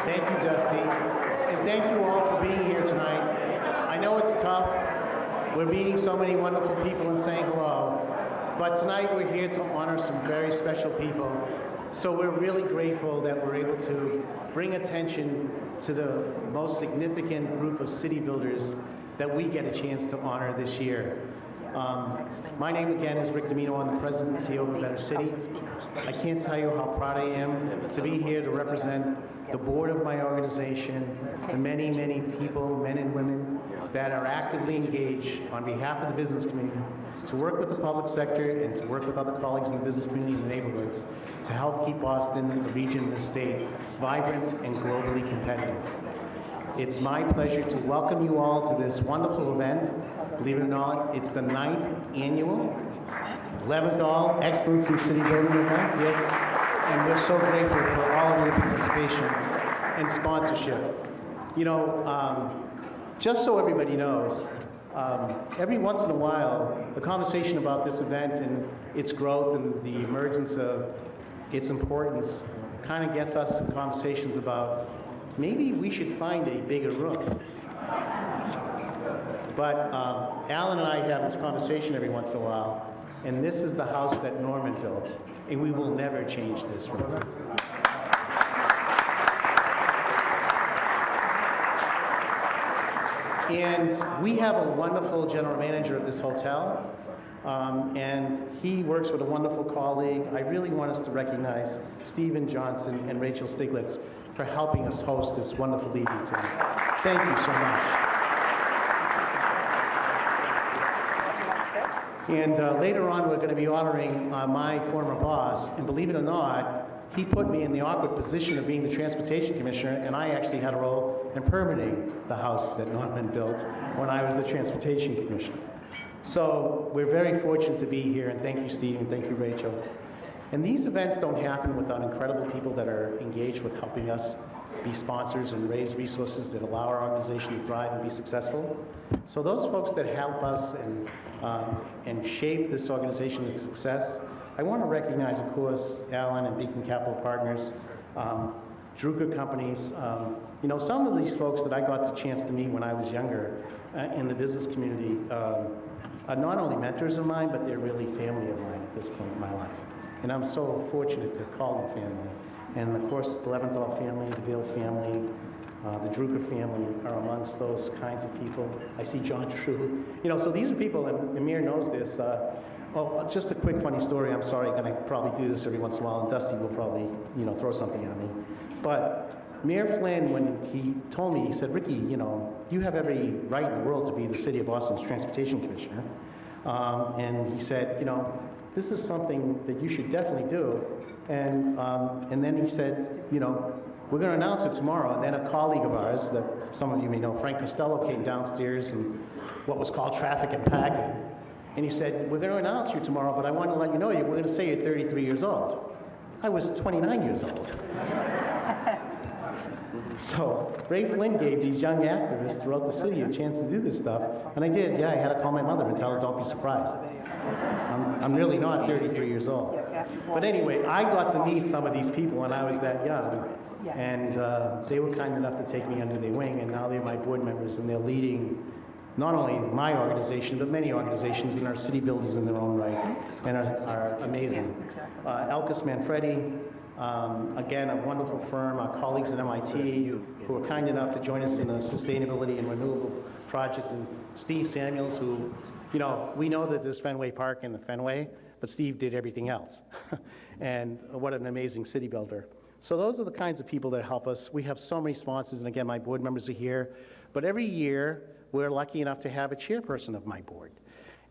Thank you, Dusty. And thank you all for being here tonight. I know it's tough. We're meeting so many wonderful people and saying hello. But tonight we're here to honor some very special people. So we're really grateful that we're able to bring attention to the most significant group of city builders that we get a chance to honor this year. My name again is Rick Domino. I'm the president and CEO of A Better City. I can't tell you how proud I am to be here to represent the board of my organization, the many, many people, men and women, that are actively engaged on behalf of the business community to work with the public sector and to work with other colleagues in the business community and the neighborhoods to help keep Boston, the region, the state, vibrant and globally competitive. It's my pleasure to welcome you all to this wonderful event. Believe it or not, it's the 9th annual Leventhal Excellence in City Building event, yes. And we're so grateful for all of your participation and sponsorship. You know, just so everybody knows, every once in a while, the conversation about this event and its growth and the emergence of its importance kind of gets us in conversations about maybe we should find a bigger room. But Alan and I have this conversation every once in a while, and this is the house that Norman built, and we will never change this room. And we have a wonderful general manager of this hotel, and he works with a wonderful colleague. I really want us to recognize Stephen Johnson and Rachel Stiglitz for helping us host this wonderful evening tonight. Thank you so much. And later on, we're going to be honoring my former boss, and believe it or not, he put me in the awkward position of being the transportation commissioner, and I actually had a role in permitting the house that Norman built when I was the transportation commissioner. So we're very fortunate to be here, and thank you, Steve, and thank you, Rachel. And these events don't happen without incredible people that are engaged with helping us be sponsors and raise resources that allow our organization to thrive and be successful. So those folks that help us and shape this organization to success, I want to recognize, of course, Alan and Beacon Capital Partners, Drucker Companies. You know, some of these folks that I got the chance to meet when I was younger in the business community are not only mentors of mine, but they're really family of mine at this point in my life. And I'm so fortunate to call them family. And of course, the Leventhal family, the Beale family, the Drucker family are amongst those kinds of people. I see John True. You know, so these are people, and Amir knows this. Well, just a quick funny story. I'm sorry, I'm going to probably do this every once in a while, and Dusty will probably, you know, throw something at me. But Mayor Flynn, when he told me, he said, Ricky, you know, you have every right in the world to be the City of Boston's transportation commissioner. And he said, you know, this is something that you should definitely do. And then he said, you know, we're going to announce it tomorrow. And then a colleague of ours, that some of you may know, Frank Costello, came downstairs in what was called traffic and packing. And he said, we're going to announce you tomorrow, but I want to let you know we're going to say you're 33 years old. I was 29 years old. So Ray Flynn gave these young activists throughout the city a chance to do this stuff. And I did, yeah, I had to call my mother and tell her, don't be surprised. I'm really not 33 years old. But anyway, I got to meet some of these people when I was that young. And they were kind enough to take me under their wing, and now they're my board members, and they're leading not only my organization, but many organizations in our city buildings in their own right, and are amazing. Elkis Manfredi, again, a wonderful firm, our colleagues at MIT who were kind enough to join us in the sustainability and renewable project, and Steve Samuels, who, you know, we know that there's Fenway Park in the Fenway, but Steve did everything else. And what an amazing city builder. So those are the kinds of people that help us. We have so many sponsors, and again, my board members are here. But every year, we're lucky enough to have a chairperson of my board.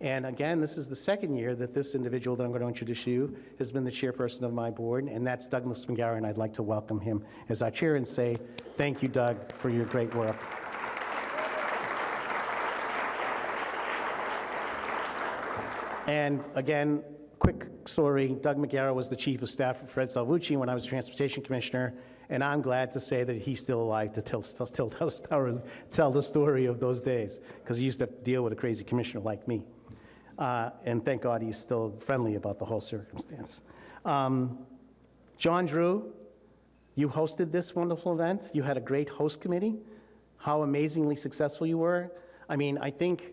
And again, this is the second year that this individual that I'm going to introduce you has been the chairperson of my board, and that's Douglas McGarry, and I'd like to welcome him as our chair and say, thank you, Doug, for your great work. And again, quick story, Doug McGarry was the chief of staff for Fred Salvucci when I was transportation commissioner, and I'm glad to say that he's still alive to tell the story of those days, because he used to deal with a crazy commissioner like me. And thank God he's still friendly about the whole circumstance. John Drew, You hosted this wonderful event. You had a great host committee. How amazingly successful you were. I mean, I think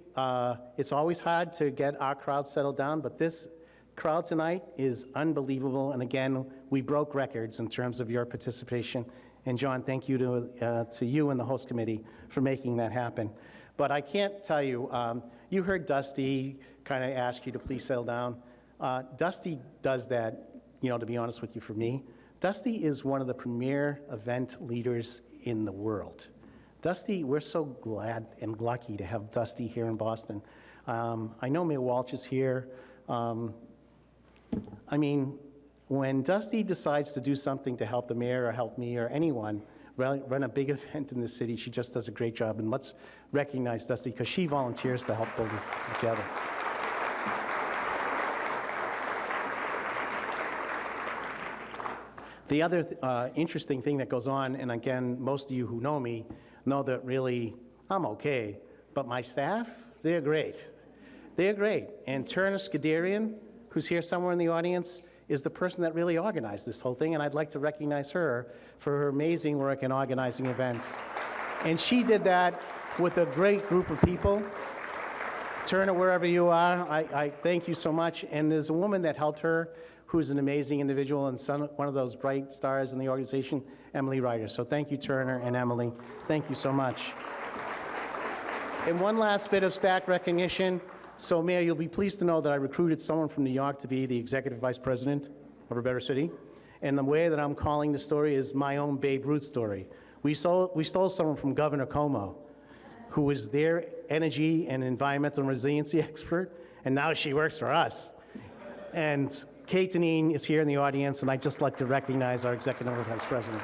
it's always hard to get our crowd settled down, but this crowd tonight is unbelievable. And again, we broke records in terms of your participation. And John, thank you to you and the host committee for making that happen. But I can't tell you, you heard Dusty kind of ask you to please settle down. Dusty does that, you know, to be honest with you, for me. Dusty is one of the premier event leaders in the world. Dusty, we're so glad and lucky to have Dusty here in Boston. I know Mayor Walsh is here. I mean, when Dusty decides to do something to help the mayor or help me or anyone run a big event in the city, she just does a great job. And let's recognize Dusty because she volunteers to help pull this together. The other interesting thing that goes on, and again, most of you who know me know that really I'm okay, but my staff, they're great. They're great. And Turner Skidarian, who's here somewhere in the audience, is the person that really organized this whole thing, and I'd like to recognize her for her amazing work in organizing events. And she did that with a great group of people. Turner, wherever you are, I thank you so much. And there's a woman that helped her who's an amazing individual and one of those bright stars in the organization, Emily Ryder. So thank you, Turner and Emily. Thank you so much. And one last bit of staff recognition. So, Mayor, you'll be pleased to know that I recruited someone from New York to be the Executive Vice President of a better city. And the way that I'm calling the story is my own Babe Ruth story. We stole someone from Governor Cuomo, who was their energy and environmental resiliency expert, and now she works for us. And Kate Deneen is here in the audience, and I'd just like to recognize our Executive Vice President.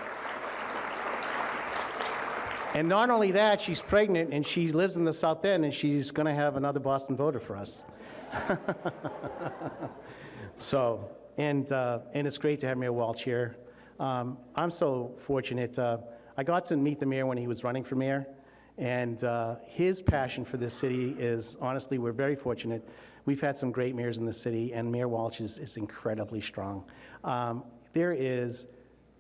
And not only that, she's pregnant, and she lives in the South End, and she's going to have another Boston voter for us. So, and it's great to have Mayor Walsh here. I'm so fortunate. I got to meet the mayor when he was running for mayor, and his passion for this city is, honestly, we're very fortunate. We've had some great mayors in the city, and Mayor Walsh is incredibly strong. There is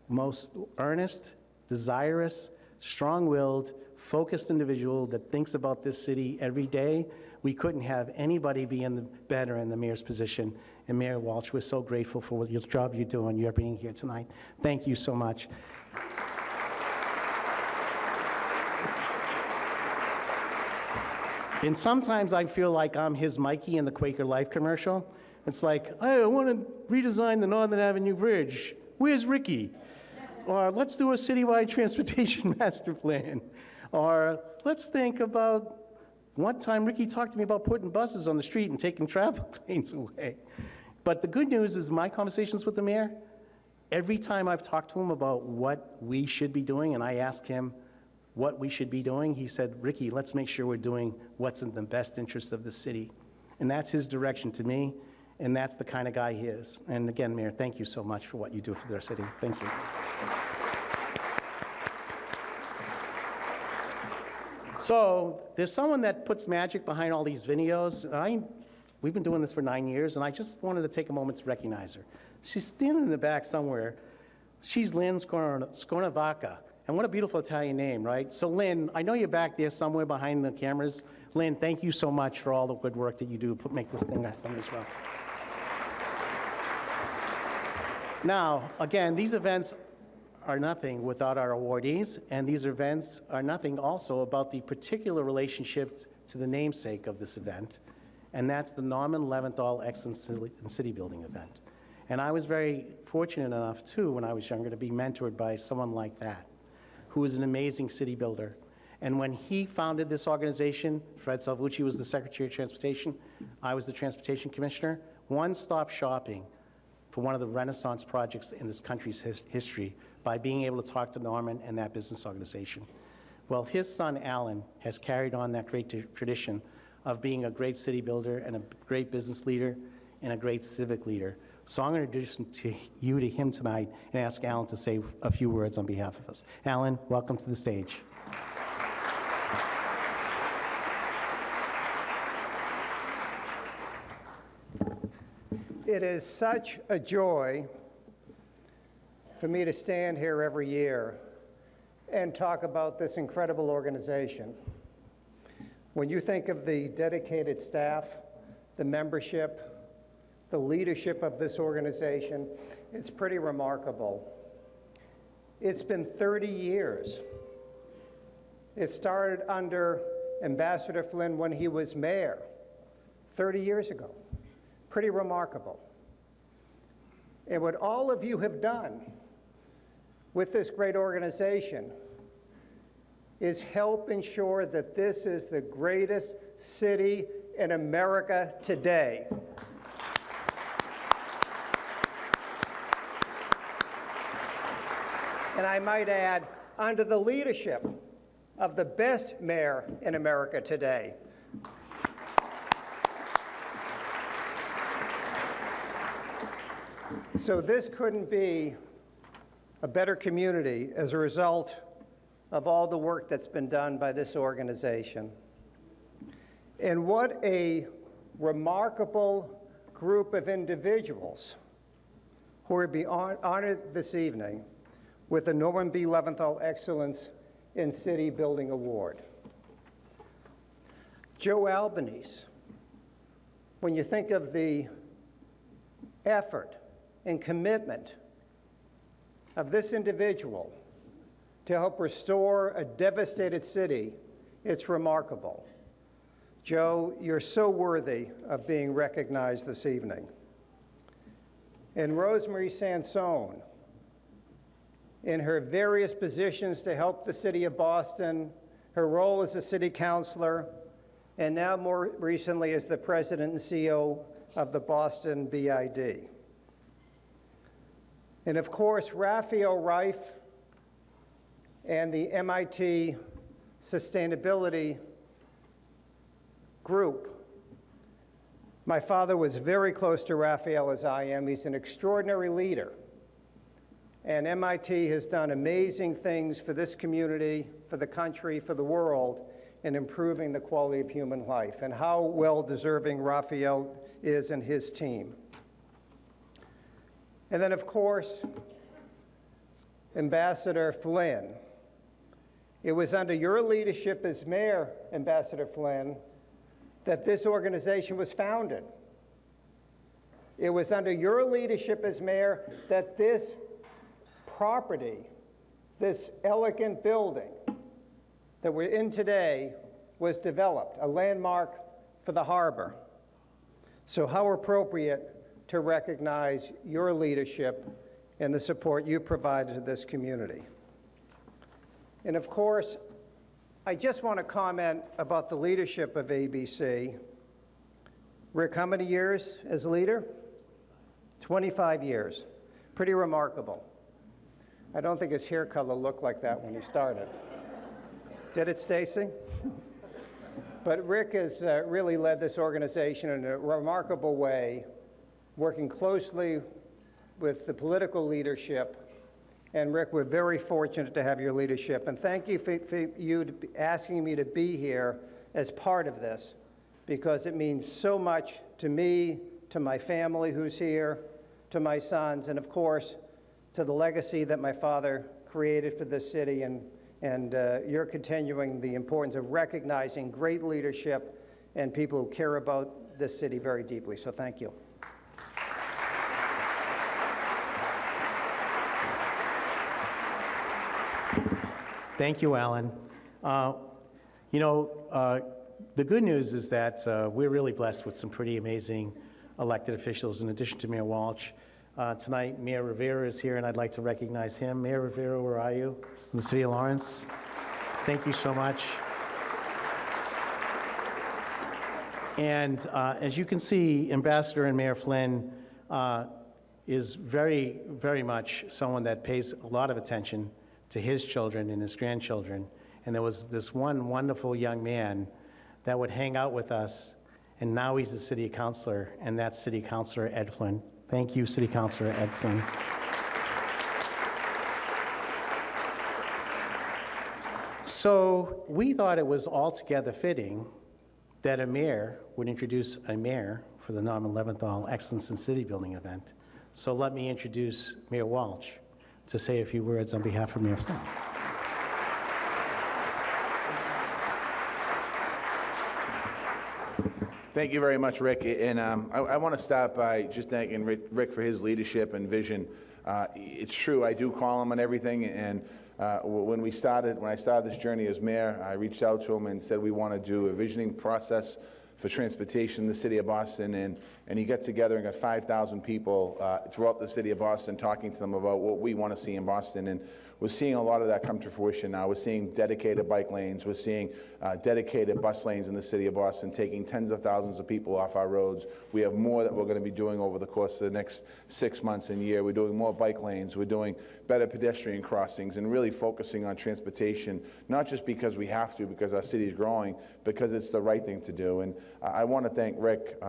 most earnest, desirous, strong-willed, focused individual that thinks about this city every day. We couldn't have anybody be better in the mayor's position. And Mayor Walsh, we're so grateful for your job you do and your being here tonight. Thank you so much. And sometimes I feel like I'm his Mikey in the Quaker Life commercial. It's like, hey, I want to redesign the Northern Avenue Bridge. Where's Ricky? Or let's do a citywide transportation master plan. Or let's think about one time Ricky talked to me about putting buses on the street and taking traffic lanes away. But the good news is my conversations with the mayor, every time I've talked to him about what we should be doing, and I ask him what we should be doing, he said, Ricky, let's make sure we're doing what's in the best interest of the city. And that's his direction to me, and that's the kind of guy he is. And again, Mayor, thank you so much for what you do for our city. Thank you. So there's someone that puts magic behind all these videos. We've been doing this for 9 years, and I just wanted to take a moment to recognize her. She's standing in the back somewhere. She's Lynn Scornavaca. And what a beautiful Italian name, right? So Lynn, I know you're back there somewhere behind the cameras. Lynn, thank you so much for all the good work that you do to make this thing happen as well. Now, again, these events are nothing without our awardees, and these events are nothing also about the particular relationship to the namesake of this event, and that's the Norman Leventhal Excellence in City Building event. And I was very fortunate enough, too, when I was younger, to be mentored by someone like that, who is an amazing city builder. And when he founded this organization, Fred Salvucci was the Secretary of Transportation, I was the Transportation Commissioner, one-stop shopping for one of the Renaissance projects in this country's history by being able to talk to Norman and that business organization. Well, his son, Alan, has carried on that great tradition of being a great city builder and a great business leader and a great civic leader. So I'm going to introduce to him tonight and ask Alan to say a few words on behalf of us. Alan, welcome to the stage. It is such a joy for me to stand here every year and talk about this incredible organization. When you think of the dedicated staff, the membership, the leadership of this organization, it's pretty remarkable. It's been 30 years. It started under Ambassador Flynn when he was mayor 30 years ago. Pretty remarkable. And what all of you have done with this great organization is help ensure that this is the greatest city in America today. And I might add, under the leadership of the best mayor in America today. So this couldn't be a better community as a result of all the work that's been done by this organization. And what a remarkable group of individuals who will be honored this evening with the Norman B. Leventhal Excellence in City Building Award. Joe Albanese, when you think of the effort and commitment of this individual to help restore a devastated city, it's remarkable. Joe, you're so worthy of being recognized this evening. And Rosemarie Sansone, in her various positions to help the city of Boston, her role as a city councilor, and now more recently as the president and CEO of the Boston BID. And of course, Rafael Reif and the MIT Sustainability Group. My father was very close to Rafael as I am. He's an extraordinary leader. And MIT has done amazing things for this community, for the country, for the world, in improving the quality of human life, and how well-deserving Rafael is and his team. And then, of course, Ambassador Flynn. It was under your leadership as mayor, Ambassador Flynn, that this organization was founded. It was under your leadership as mayor that this property, this elegant building that we're in today, was developed, a landmark for the harbor. So how appropriate to recognize your leadership and the support you provided to this community. And of course, I just want to comment about the leadership of ABC. Rick, how many years as leader? 25 years. Pretty remarkable. I don't think his hair color looked like that when he started. Did it, Stacy? But Rick has really led this organization in a remarkable way, working closely with the political leadership. And Rick, we're very fortunate to have your leadership. And thank you for you asking me to be here as part of this, because it means so much to me, to my family who's here, to my sons, and of course, to the legacy that my father created for this city. And you're continuing the importance of recognizing great leadership and people who care about this city very deeply. So thank you. Thank you, Alan. The good news is that we're really blessed with some pretty amazing elected officials in addition to Mayor Walsh. Tonight, Mayor Rivera is here, and I'd like to recognize him. Mayor Rivera, where are you? In the city of Lawrence. Thank you so much. And as you can see, Ambassador and Mayor Flynn is very, very much someone that pays a lot of attention to his children and his grandchildren. And there was this one wonderful young man that would hang out with us, and now he's a city councilor, and that's City Councilor Ed Flynn. Thank you, City Councilor Ed Flynn. So we thought it was altogether fitting that a mayor would introduce a mayor for the Norman Leventhal Excellence in City Building event. So let me introduce Mayor Walsh. to say a few words on behalf of Mayor Flynn. Thank you very much, Rick. And I want to start by just thanking Rick for his leadership and vision. It's true, I do call him on everything. And when I started this journey as mayor, I reached out to him and said we want to do a visioning process for transportation in the city of Boston. And he got together and got 5,000 people throughout the city of Boston talking to them about what we want to see in Boston. And we're seeing a lot of that come to fruition now. We're seeing dedicated bike lanes. We're seeing dedicated bus lanes in the city of Boston, taking tens of thousands of people off our roads. We have more that we're going to be doing over the course of the next 6 months and year. We're doing more bike lanes. We're doing better pedestrian crossings and really focusing on transportation, not just because we have to, because our city is growing, because it's the right thing to do. And I want to thank Rick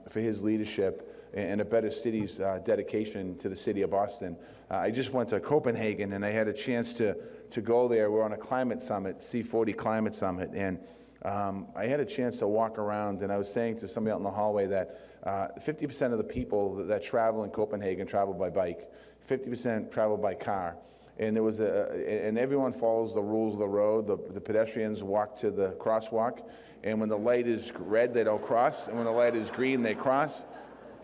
for his leadership and a Better Cities dedication to the city of Boston. I just went to Copenhagen and I had a chance to go there. We're on a climate summit, C40 Climate Summit, and I had a chance to walk around, and I was saying to somebody out in the hallway that 50% of the people that travel in Copenhagen travel by bike, 50% travel by car. And there was and everyone follows the rules of the road. The pedestrians walk to the crosswalk, and when the light is red, they don't cross, and when the light is green, they cross.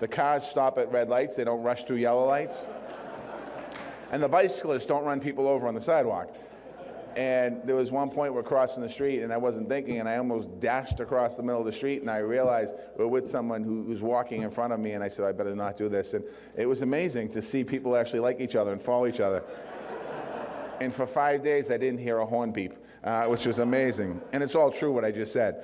The cars stop at red lights, they don't rush through yellow lights. And the bicyclists don't run people over on the sidewalk. And there was one point we're crossing the street and I wasn't thinking, and I almost dashed across the middle of the street, and I realized we're with someone who's walking in front of me, and I said, I better not do this. And it was amazing to see people actually like each other and follow each other. And for 5 days, I didn't hear a horn beep, which was amazing. And it's all true what I just said.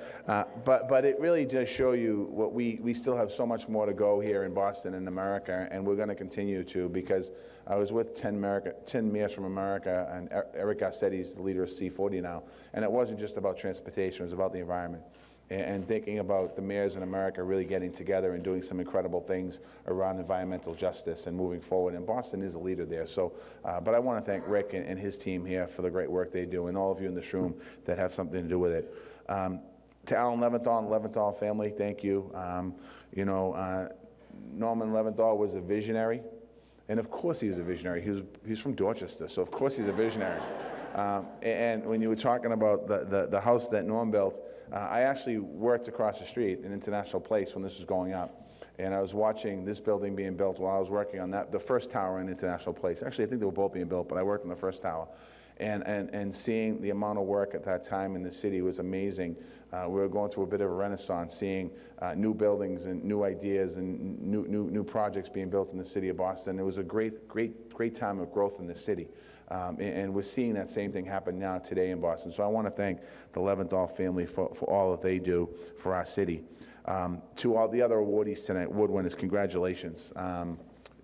But it really does show you what we still have so much more to go here in Boston and America, and we're going to continue to, because I was with 10 mayors from America, and Eric Garcetti's the leader of C40 now. And it wasn't just about transportation, it was about the environment. And thinking about the mayors in America really getting together and doing some incredible things around environmental justice and moving forward. And Boston is a leader there. So, but I want to thank Rick and his team here for the great work they do, and all of you in this room that have something to do with it. To Alan Leventhal and the Leventhal family, thank you. Norman Leventhal was a visionary. And of course he was a visionary. He's from Dorchester, so of course he's a visionary. And when you were talking about the house that Norm built, I actually worked across the street in International Place when this was going up. And I was watching this building being built while I was working on the first tower in International Place. Actually, I think they were both being built, but I worked on the first tower. And seeing the amount of work at that time in the city was amazing. We were going through a bit of a renaissance, seeing new buildings and new ideas and new projects being built in the city of Boston. It was a great time of growth in the city. And we're seeing that same thing happen now today in Boston. So I want to thank the Leventhal family for all that they do for our city. To all the other awardees tonight, award winners, congratulations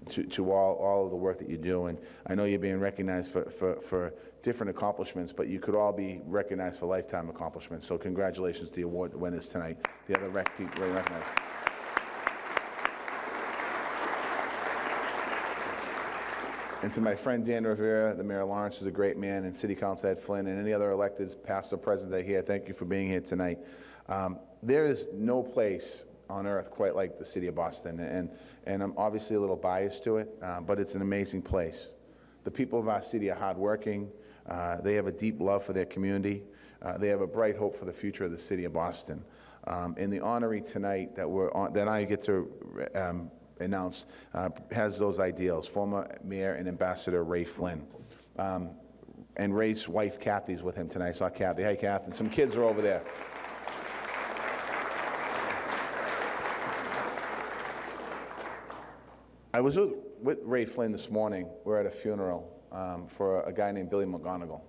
to all of the work that you do. And I know you're being recognized for different accomplishments, but you could all be recognized for lifetime accomplishments. So congratulations to the award winners tonight, the other people recognized. And to my friend Dan Rivera, the Mayor of Lawrence, is a great man, and City Council Head Flynn, and any other electeds, past or present, that are here, thank you for being here tonight. There is no place on earth quite like the city of Boston, and I'm obviously a little biased to it, but it's an amazing place. The people of our city are hardworking. They have a deep love for their community. They have a bright hope for the future of the city of Boston. And the honoree tonight that I get to announce has those ideals. Former Mayor and Ambassador Ray Flynn. And Ray's wife, Kathy's with him tonight. I saw Kathy. Hey, Kathy. And some kids are over there. I was with Ray Flynn this morning. We're at a funeral for a guy named Billy McGonigal.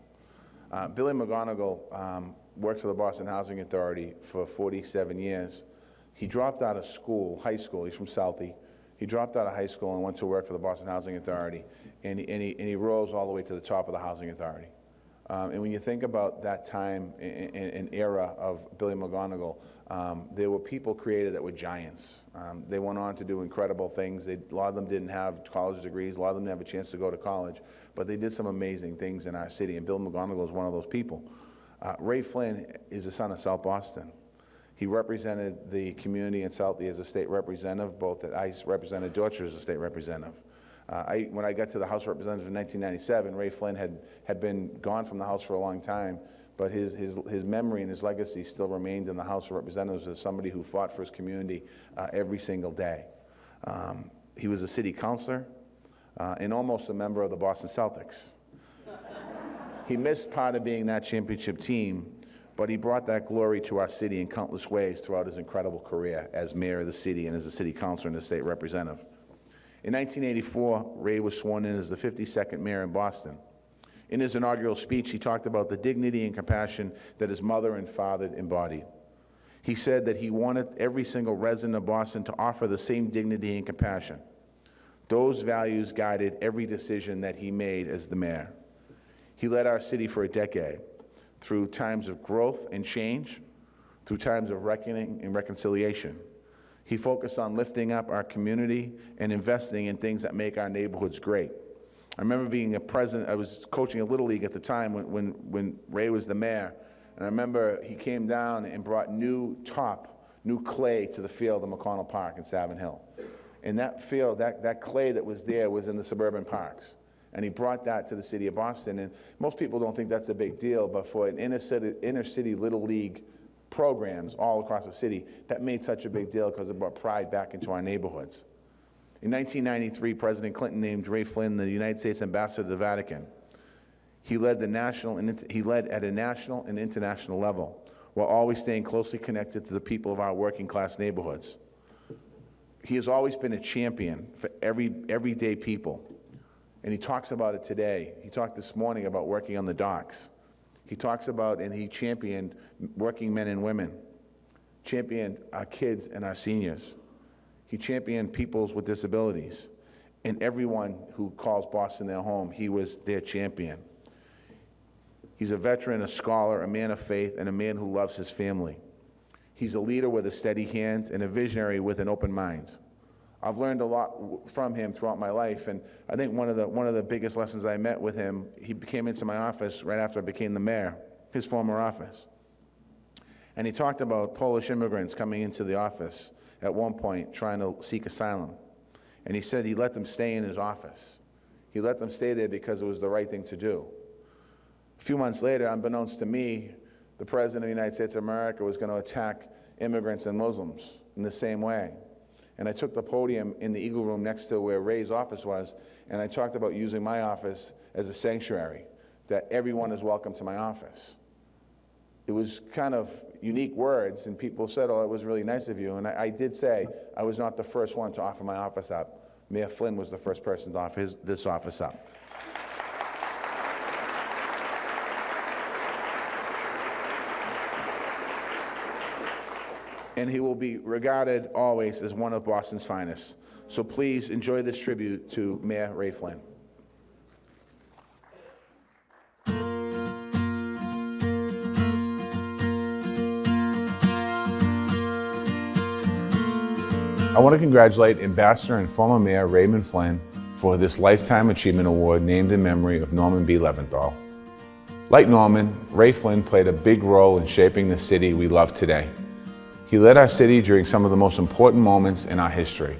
Billy McGonigal worked for the Boston Housing Authority for 47 years. He dropped out of school, high school. He's from Southie. He dropped out of high school and went to work for the Boston Housing Authority, and he rose all the way to the top of the Housing Authority. And when you think about that time and era of Billy McGonigal, there were people created that were giants. They went on to do incredible things. A lot of them didn't have college degrees. A lot of them didn't have a chance to go to college, but they did some amazing things in our city, and Bill McGonigal is one of those people. Ray Flynn is the son of South Boston. He represented the community in Southie as a state representative, both that I represented Dorchester as a state representative. When I got to the House of Representatives in 1997, Ray Flynn had been gone from the House for a long time, but his memory and his legacy still remained in the House of Representatives as somebody who fought for his community every single day. He was a city councilor and almost a member of the Boston Celtics. He missed part of being that championship team, but he brought that glory to our city in countless ways throughout his incredible career as mayor of the city and as a city councilor and a state representative. In 1984, Ray was sworn in as the 52nd mayor in Boston. In his inaugural speech, he talked about the dignity and compassion that his mother and father embodied. He said that he wanted every single resident of Boston to offer the same dignity and compassion. Those values guided every decision that he made as the mayor. He led our city for a decade, through times of growth and change, through times of reckoning and reconciliation. He focused on lifting up our community and investing in things that make our neighborhoods great. I remember being a president, I was coaching a Little League at the time when Ray was the mayor, and I remember he came down and brought new clay to the field in McConnell Park in Savin Hill. And that field, that clay that was there was in the suburban parks. And he brought that to the city of Boston. And most people don't think that's a big deal, but for an inner city Little League programs all across the city, that made such a big deal because it brought pride back into our neighborhoods. In 1993, President Clinton named Ray Flynn the United States Ambassador to the Vatican. He led at a national and international level, while always staying closely connected to the people of our working class neighborhoods. He has always been a champion for everyday people. And he talks about it today. He talked this morning about working on the docks. He talks about, and he championed working men and women, championed our kids and our seniors. He championed people with disabilities. And everyone who calls Boston their home, he was their champion. He's a veteran, a scholar, a man of faith, and a man who loves his family. He's a leader with a steady hand and a visionary with an open mind. I've learned a lot from him throughout my life, and I think one of the biggest lessons I met with him, he came into my office right after I became the mayor, his former office. And he talked about Polish immigrants coming into the office at one point trying to seek asylum. And he said he let them stay in his office. He let them stay there because it was the right thing to do. A few months later, unbeknownst to me, the President of the United States of America was going to attack immigrants and Muslims in the same way. And I took the podium in the Eagle Room next to where Ray's office was, and I talked about using my office as a sanctuary, that everyone is welcome to my office. It was kind of unique words, and people said, oh, it was really nice of you. And I did say I was not the first one to offer my office up. Mayor Flynn was the first person to offer this office up. And he will be regarded always as one of Boston's finest. So please enjoy this tribute to Mayor Ray Flynn. I want to congratulate Ambassador and former Mayor Raymond Flynn for this Lifetime Achievement Award named in memory of Norman B. Leventhal. Like Norman, Ray Flynn played a big role in shaping the city we love today. He led our city during some of the most important moments in our history.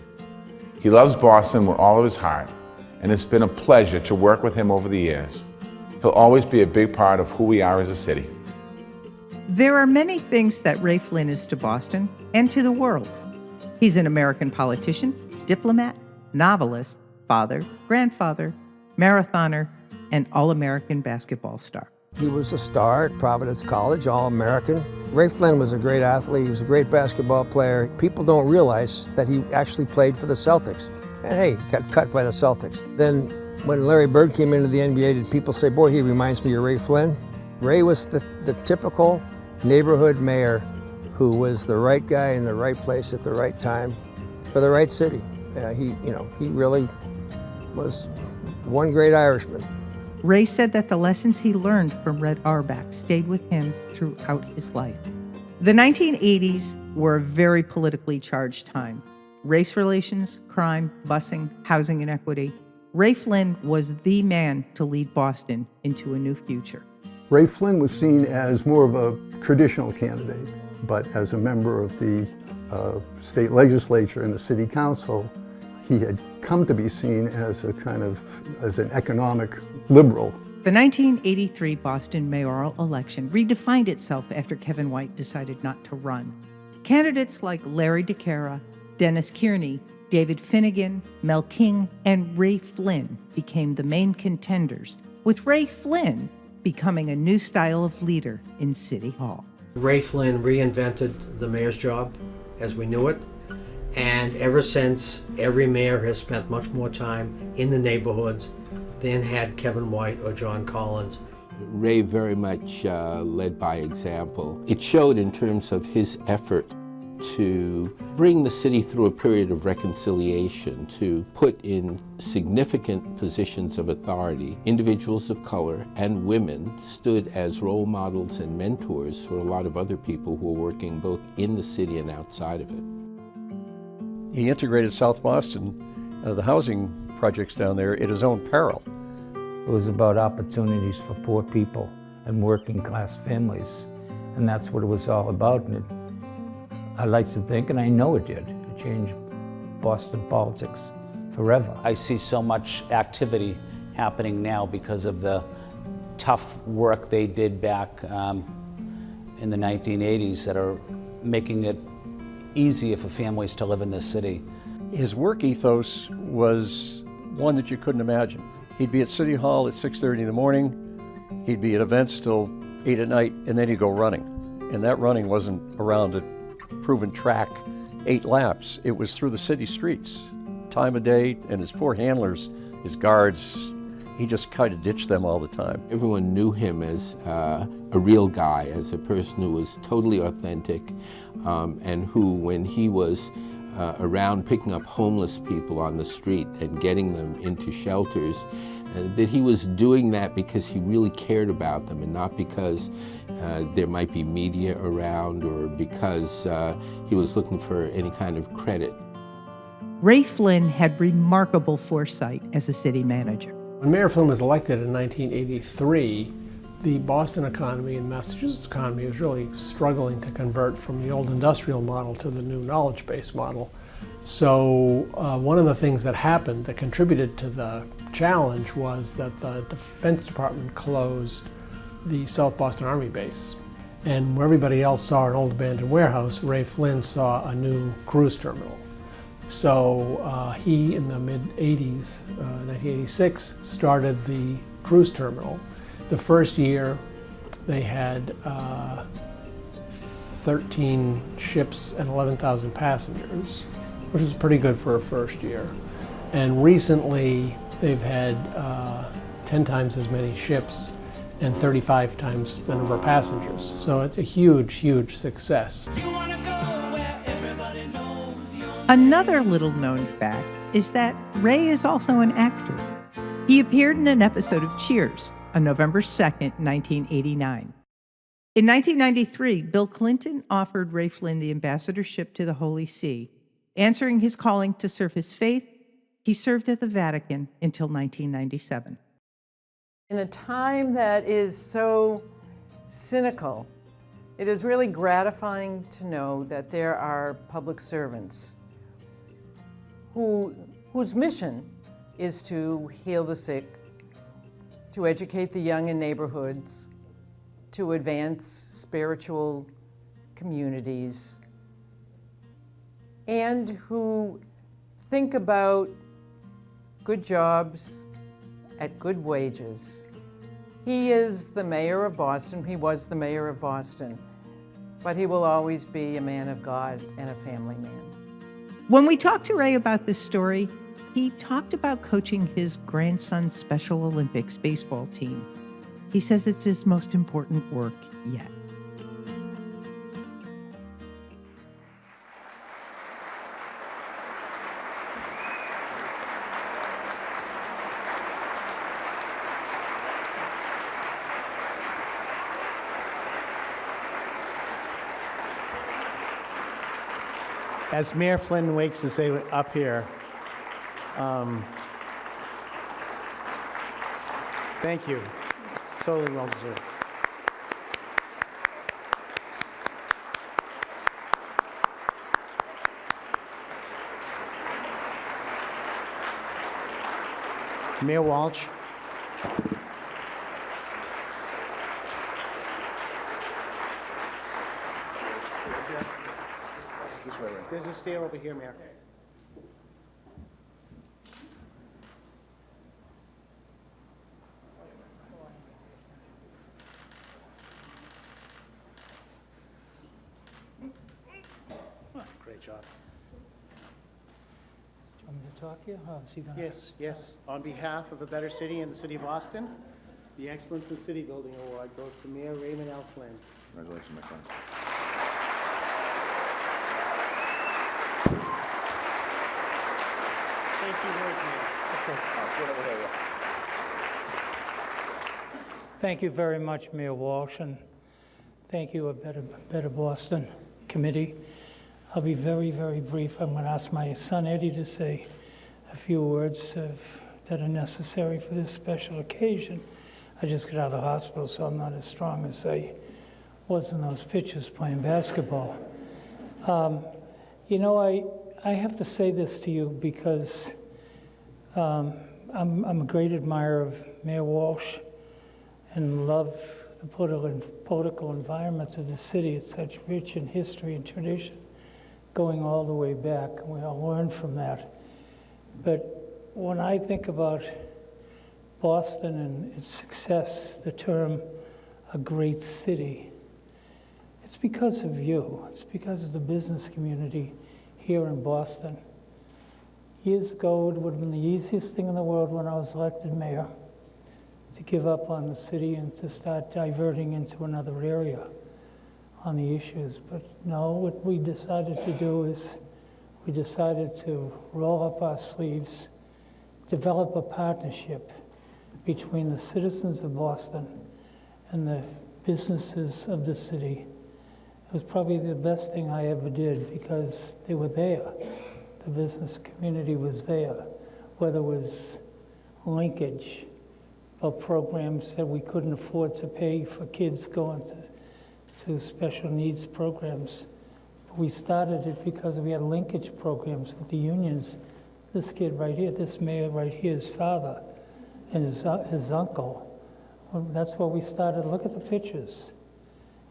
He loves Boston with all of his heart, and it's been a pleasure to work with him over the years. He'll always be a big part of who we are as a city. There are many things that Ray Flynn is to Boston and to the world. He's an American politician, diplomat, novelist, father, grandfather, marathoner, and All-American basketball star. He was a star at Providence College, All-American. Ray Flynn was a great athlete. He was a great basketball player. People don't realize that he actually played for the Celtics. And hey, got cut by the Celtics. Then when Larry Bird came into the NBA, did people say, boy, he reminds me of Ray Flynn? Ray was the typical neighborhood mayor who was the right guy in the right place at the right time for the right city. He really was one great Irishman. Ray said that the lessons he learned from Red Auerbach stayed with him throughout his life. The 1980s were a very politically charged time. Race relations, crime, busing, housing inequity. Ray Flynn was the man to lead Boston into a new future. Ray Flynn was seen as more of a traditional candidate, but as a member of the state legislature and the city council, he had come to be seen as as an economic liberal. The 1983 Boston mayoral election redefined itself after Kevin White decided not to run. Candidates like Larry DeCara, Dennis Kearney, David Finnegan, Mel King, and Ray Flynn became the main contenders, with Ray Flynn becoming a new style of leader in City Hall. Ray Flynn reinvented the mayor's job as we knew it, and ever since, every mayor has spent much more time in the neighborhoods than had Kevin White or John Collins. Ray very much led by example. It showed in terms of his effort to bring the city through a period of reconciliation, to put in significant positions of authority. Individuals of color and women stood as role models and mentors for a lot of other people who were working both in the city and outside of it. He integrated South Boston, the housing projects down there, at his own peril. It was about opportunities for poor people and working class families, and that's what it was all about. And I like to think, and I know it did, it changed Boston politics forever. I see so much activity happening now because of the tough work they did back in the 1980s that are making it easier for families to live in this city. His work ethos was one that you couldn't imagine. He'd be at City Hall at 6:30 in the morning, he'd be at events till 8 at night, and then he'd go running. And that running wasn't around a proven track, 8 laps. It was through the city streets, time of day, and his poor handlers, his guards, he just kind of ditched them all the time. Everyone knew him as a real guy, as a person who was totally authentic, and who, when he was around picking up homeless people on the street and getting them into shelters, that he was doing that because he really cared about them and not because there might be media around or because he was looking for any kind of credit. Ray Flynn had remarkable foresight as a city manager. When Mayor Flynn was elected in 1983, the Boston economy and Massachusetts economy was really struggling to convert from the old industrial model to the new knowledge-based model. So one of the things that happened that contributed to the challenge was that the Defense Department closed the South Boston Army base. And where everybody else saw an old abandoned warehouse, Ray Flynn saw a new cruise terminal. So he, in the mid-80s, 1986, started the cruise terminal. The first year, they had 13 ships and 11,000 passengers, which is pretty good for a first year. And recently, they've had 10 times as many ships and 35 times the number of passengers. So it's a huge, huge success. Another little-known fact is that Ray is also an actor. He appeared in an episode of Cheers on November 2nd, 1989. In 1993, Bill Clinton offered Ray Flynn the ambassadorship to the Holy See. Answering his calling to serve his faith, he served at the Vatican until 1997. In a time that is so cynical, it is really gratifying to know that there are public servants whose mission is to heal the sick, to educate the young in neighborhoods, to advance spiritual communities, and who think about good jobs at good wages. He is the mayor of Boston. He was the mayor of Boston, but he will always be a man of God and a family man. When we talked to Ray about this story, he talked about coaching his grandson's Special Olympics baseball team. He says it's his most important work yet. As Mayor Flynn wakes to say up here, thank you. It's totally well deserved. Mayor Walsh. There's a stair over here, Mayor. Great job. Do you want me to talk here? Oh, is he gonna? Yes, yes. On behalf of a better city and the city of Boston, the Excellence in City Building Award goes to Mayor Raymond Flynn. Congratulations, my friend. Thank you, words, Mayor. Thank you very much, Mayor Walsh, and thank you, a Better Boston Committee. I'll be very, very brief. I'm going to ask my son Eddie to say a few words that are necessary for this special occasion. I just got out of the hospital, so I'm not as strong as I was in those pictures playing basketball. You know, I have to say this to you because I'm a great admirer of Mayor Walsh and love the political environments of the city. It's such rich in history and tradition, going all the way back, and we all learn from that. But when I think about Boston and its success, the term a great city, it's because of you. It's because of the business community here in Boston. Years ago, it would have been the easiest thing in the world when I was elected mayor to give up on the city and to start diverting into another area on the issues. But no, what we decided to do is we decided to roll up our sleeves, develop a partnership between the citizens of Boston and the businesses of the city. It was probably the best thing I ever did because they were there. The business community was there, whether it was linkage or programs that we couldn't afford to pay for kids going to special needs programs. But we started it because we had linkage programs with the unions. This kid right here, this mayor right here, his father and his uncle. Well, that's where we started. Look at the pictures.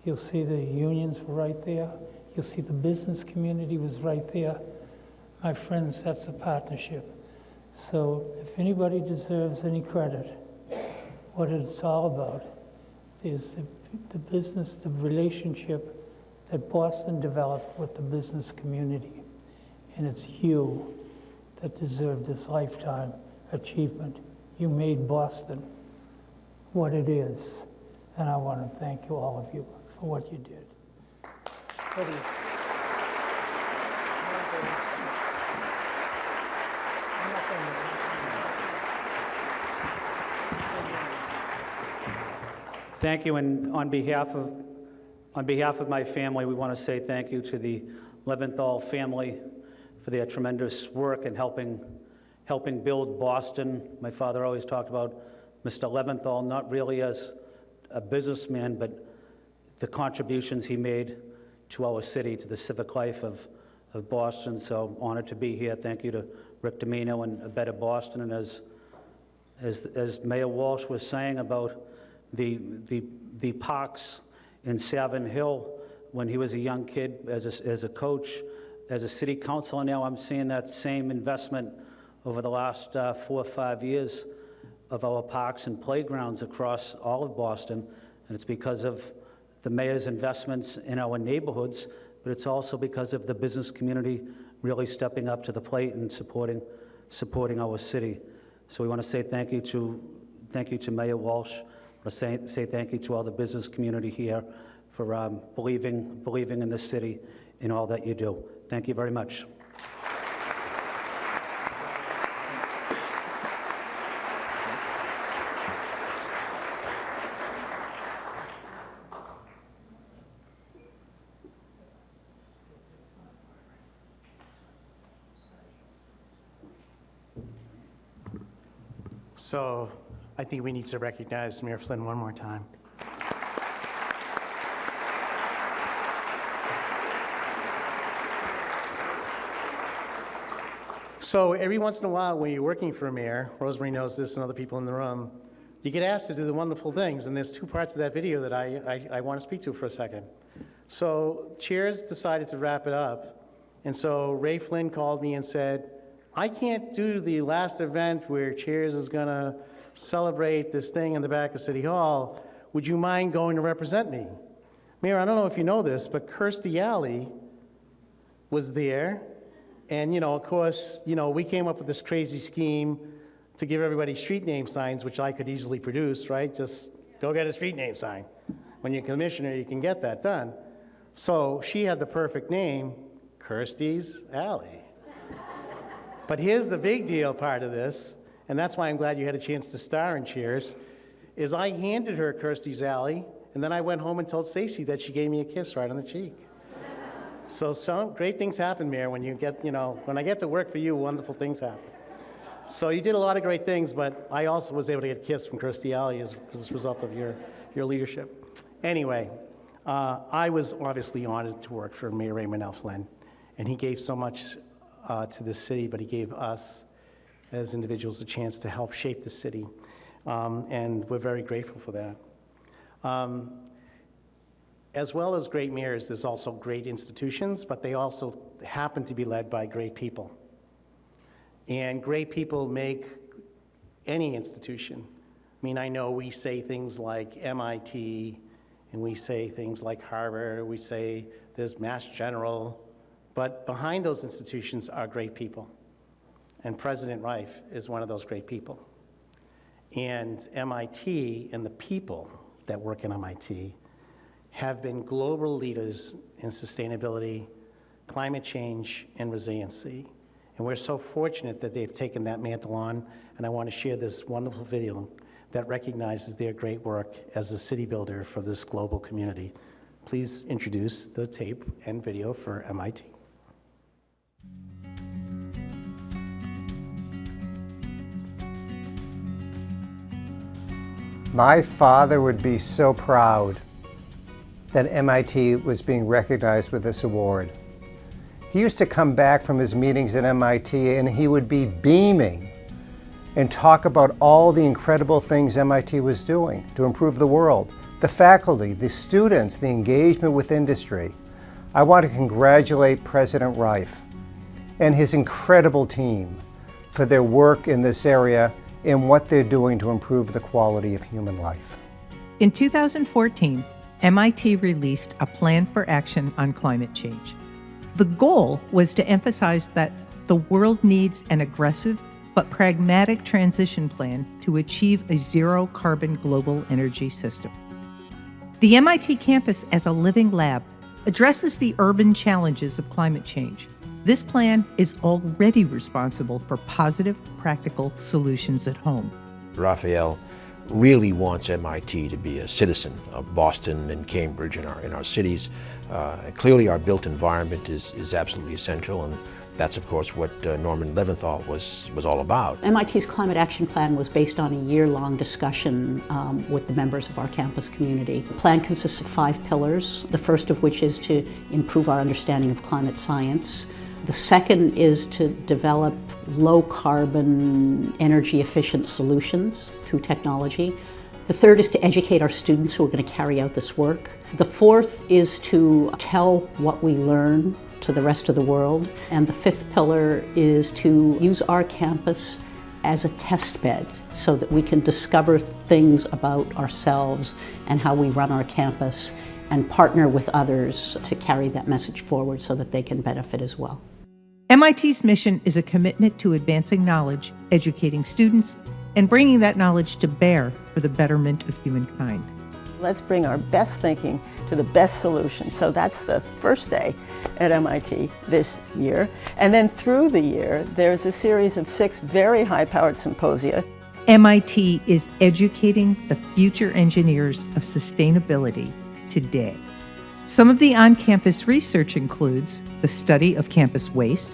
You'll see the unions were right there. You'll see the business community was right there. My friends, that's a partnership. So if anybody deserves any credit, what it's all about is the business, the relationship that Boston developed with the business community. And it's you that deserve this lifetime achievement. You made Boston what it is. And I want to thank you, all of you, for what you did. Eddie. Thank you, and on behalf of my family, we want to say thank you to the Leventhal family for their tremendous work in helping build Boston. My father always talked about Mr. Leventhal, not really as a businessman, but the contributions he made to our city, to the civic life of Boston. So honored to be here. Thank you to Rick Domino and A Better Boston. And as Mayor Walsh was saying about the parks in Savin Hill when he was a young kid as a coach, as a city councilor now, I'm seeing that same investment over the last 4 or 5 years of our parks and playgrounds across all of Boston. And it's because of the mayor's investments in our neighborhoods, but it's also because of the business community really stepping up to the plate and supporting our city. So we want to say thank you to Mayor Walsh. I want to say thank you to all the business community here for believing in this city in all that you do. Thank you very much. So I think we need to recognize Mayor Flynn one more time. So every once in a while when you're working for a mayor, Rosemarie knows this and other people in the room, you get asked to do the wonderful things, and there's two parts of that video that I want to speak to for a second. So chairs decided to wrap it up, and so Ray Flynn called me and said, I can't do the last event where chairs is gonna celebrate this thing in the back of City Hall. Would you mind going to represent me? Mayor, I don't know if you know this, but Kirstie Alley was there. And, of course, we came up with this crazy scheme to give everybody street name signs, which I could easily produce, right? Just go get a street name sign. When you're commissioner, you can get that done. So she had the perfect name, Kirstie's Alley. But here's the big deal part of this, and that's why I'm glad you had a chance to star in Cheers, is I handed her Kirstie's Alley, and then I went home and told Stacy that she gave me a kiss right on the cheek. So some great things happen, Mayor, when you get, when I get to work for you, wonderful things happen. So you did a lot of great things, but I also was able to get a kiss from Kirstie Alley as a result of your leadership. Anyway, I was obviously honored to work for Mayor Raymond Flynn, and he gave so much to this city, but he gave us as individuals a chance to help shape the city, and we're very grateful for that. As well as great mayors, there's also great institutions, but they also happen to be led by great people. And great people make any institution. I mean, I know we say things like MIT, and we say things like Harvard, we say there's Mass General, but behind those institutions are great people. And President Reif is one of those great people. And MIT and the people that work in MIT have been global leaders in sustainability, climate change, and resiliency. And we're so fortunate that they've taken that mantle on, and I want to share this wonderful video that recognizes their great work as a city builder for this global community. Please introduce the tape and video for MIT. My father would be so proud that MIT was being recognized with this award. He used to come back from his meetings at MIT and he would be beaming and talk about all the incredible things MIT was doing to improve the world. The faculty, the students, the engagement with industry. I want to congratulate President Reif and his incredible team for their work in this area and what they're doing to improve the quality of human life. In 2014, MIT released a plan for action on climate change. The goal was to emphasize that the world needs an aggressive but pragmatic transition plan to achieve a zero-carbon global energy system. The MIT campus as a living lab addresses the urban challenges of climate change. This plan is already responsible for positive, practical solutions at home. Rafael really wants MIT to be a citizen of Boston and Cambridge in our cities. Clearly our built environment is absolutely essential, and that's of course what Norman Leventhal was all about. MIT's Climate Action Plan was based on a year-long discussion with the members of our campus community. The plan consists of 5 pillars, the first of which is to improve our understanding of climate science. The second is to develop low-carbon, energy-efficient solutions through technology. The third is to educate our students who are going to carry out this work. The fourth is to tell what we learn to the rest of the world. And the fifth pillar is to use our campus as a test bed so that we can discover things about ourselves and how we run our campus and partner with others to carry that message forward so that they can benefit as well. MIT's mission is a commitment to advancing knowledge, educating students, and bringing that knowledge to bear for the betterment of humankind. Let's bring our best thinking to the best solution. So that's the first day at MIT this year. And then through the year, there's a series of 6 very high-powered symposia. MIT is educating the future engineers of sustainability today. Some of the on-campus research includes the study of campus waste,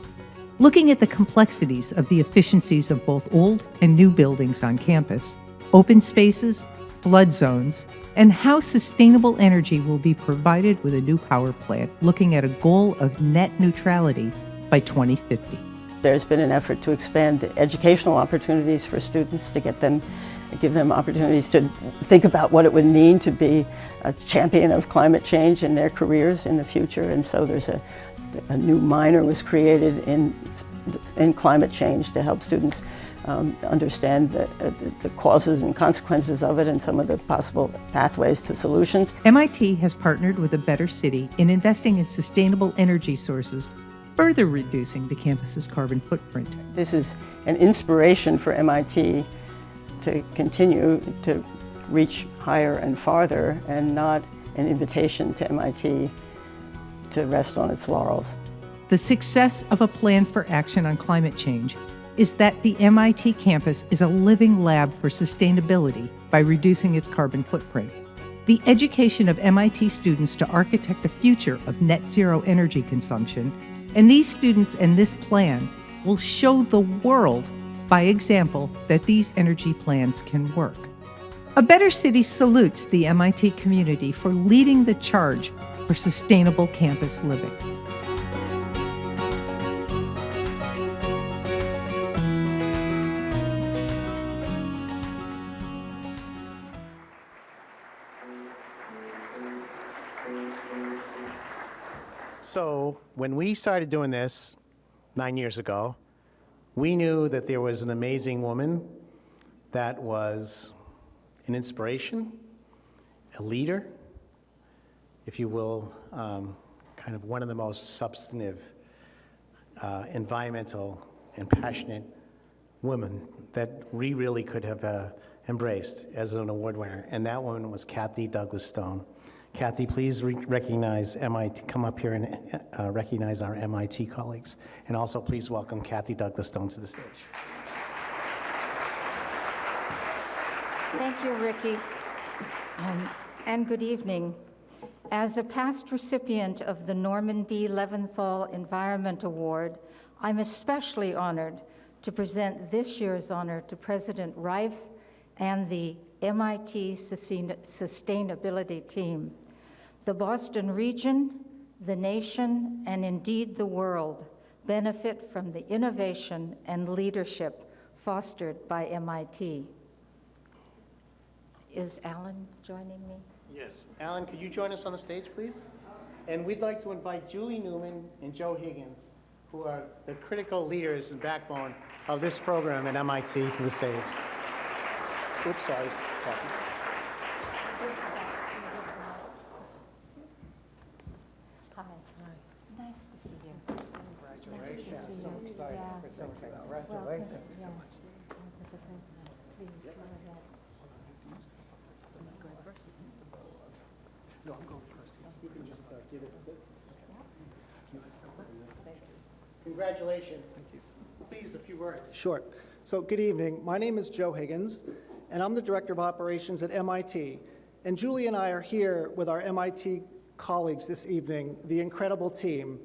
looking at the complexities of the efficiencies of both old and new buildings on campus, open spaces, flood zones, and how sustainable energy will be provided with a new power plant, looking at a goal of net neutrality by 2050. There's been an effort to expand the educational opportunities for students to give them opportunities to think about what it would mean to be a champion of climate change in their careers in the future. And so there's a new minor was created in climate change to help students understand the causes and consequences of it and some of the possible pathways to solutions. MIT has partnered with A Better City in investing in sustainable energy sources, further reducing the campus's carbon footprint. This is an inspiration for MIT to continue to reach higher and farther, and not an invitation to MIT to rest on its laurels. The success of a plan for action on climate change is that the MIT campus is a living lab for sustainability by reducing its carbon footprint. The education of MIT students to architect a future of net zero energy consumption, and these students and this plan will show the world by example that these energy plans can work. A Better City salutes the MIT community for leading the charge for sustainable campus living. So when we started doing this 9 years ago, we knew that there was an amazing woman that was an inspiration, a leader, if you will, kind of one of the most substantive, environmental and passionate women that we really could have embraced as an award winner. And that woman was Kathy Douglas Stone. Kathy, please recognize MIT, come up here and recognize our MIT colleagues. And also please welcome Kathy Douglas Stone to the stage. Thank you, Ricky, and good evening. As a past recipient of the Norman B. Leventhal Environment Award, I'm especially honored to present this year's honor to President Reif and the MIT Sustainability Team. The Boston region, the nation, and indeed the world benefit from the innovation and leadership fostered by MIT. Is Alan joining me? Yes. Alan, could you join us on the stage, please? And we'd like to invite Julie Newman and Joe Higgins, who are the critical leaders and backbone of this program at MIT, to the stage. Oops, sorry. Hi. Nice to see you. Congratulations. Nice to see you. So excited. We're so excited. Congratulations. So much. No, I'm going first. You can just give it to Congratulations. Thank you. Please, a few words. Sure. So good evening. My name is Joe Higgins, and I'm the Director of Operations at MIT. And Julie and I are here with our MIT colleagues this evening, the incredible team.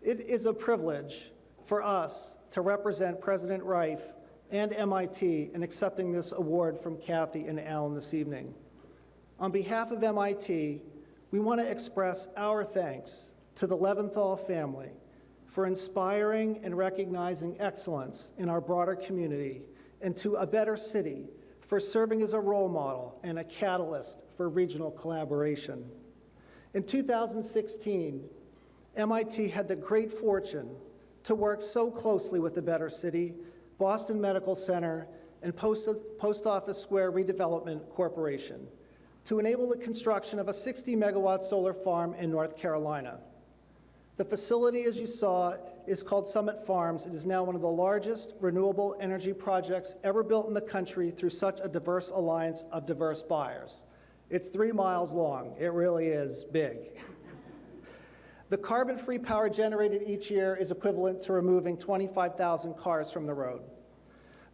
It is a privilege for us to represent President Reif and MIT in accepting this award from Kathy and Alan this evening. On behalf of MIT, we want to express our thanks to the Leventhal family for inspiring and recognizing excellence in our broader community, and to A Better City for serving as a role model and a catalyst for regional collaboration. In 2016, MIT had the great fortune to work so closely with A Better City, Boston Medical Center, and Post Office Square Redevelopment Corporation to enable the construction of a 60-megawatt solar farm in North Carolina. The facility, as you saw, is called Summit Farms. It is now one of the largest renewable energy projects ever built in the country through such a diverse alliance of diverse buyers. It's 3 miles long. It really is big. The carbon-free power generated each year is equivalent to removing 25,000 cars from the road.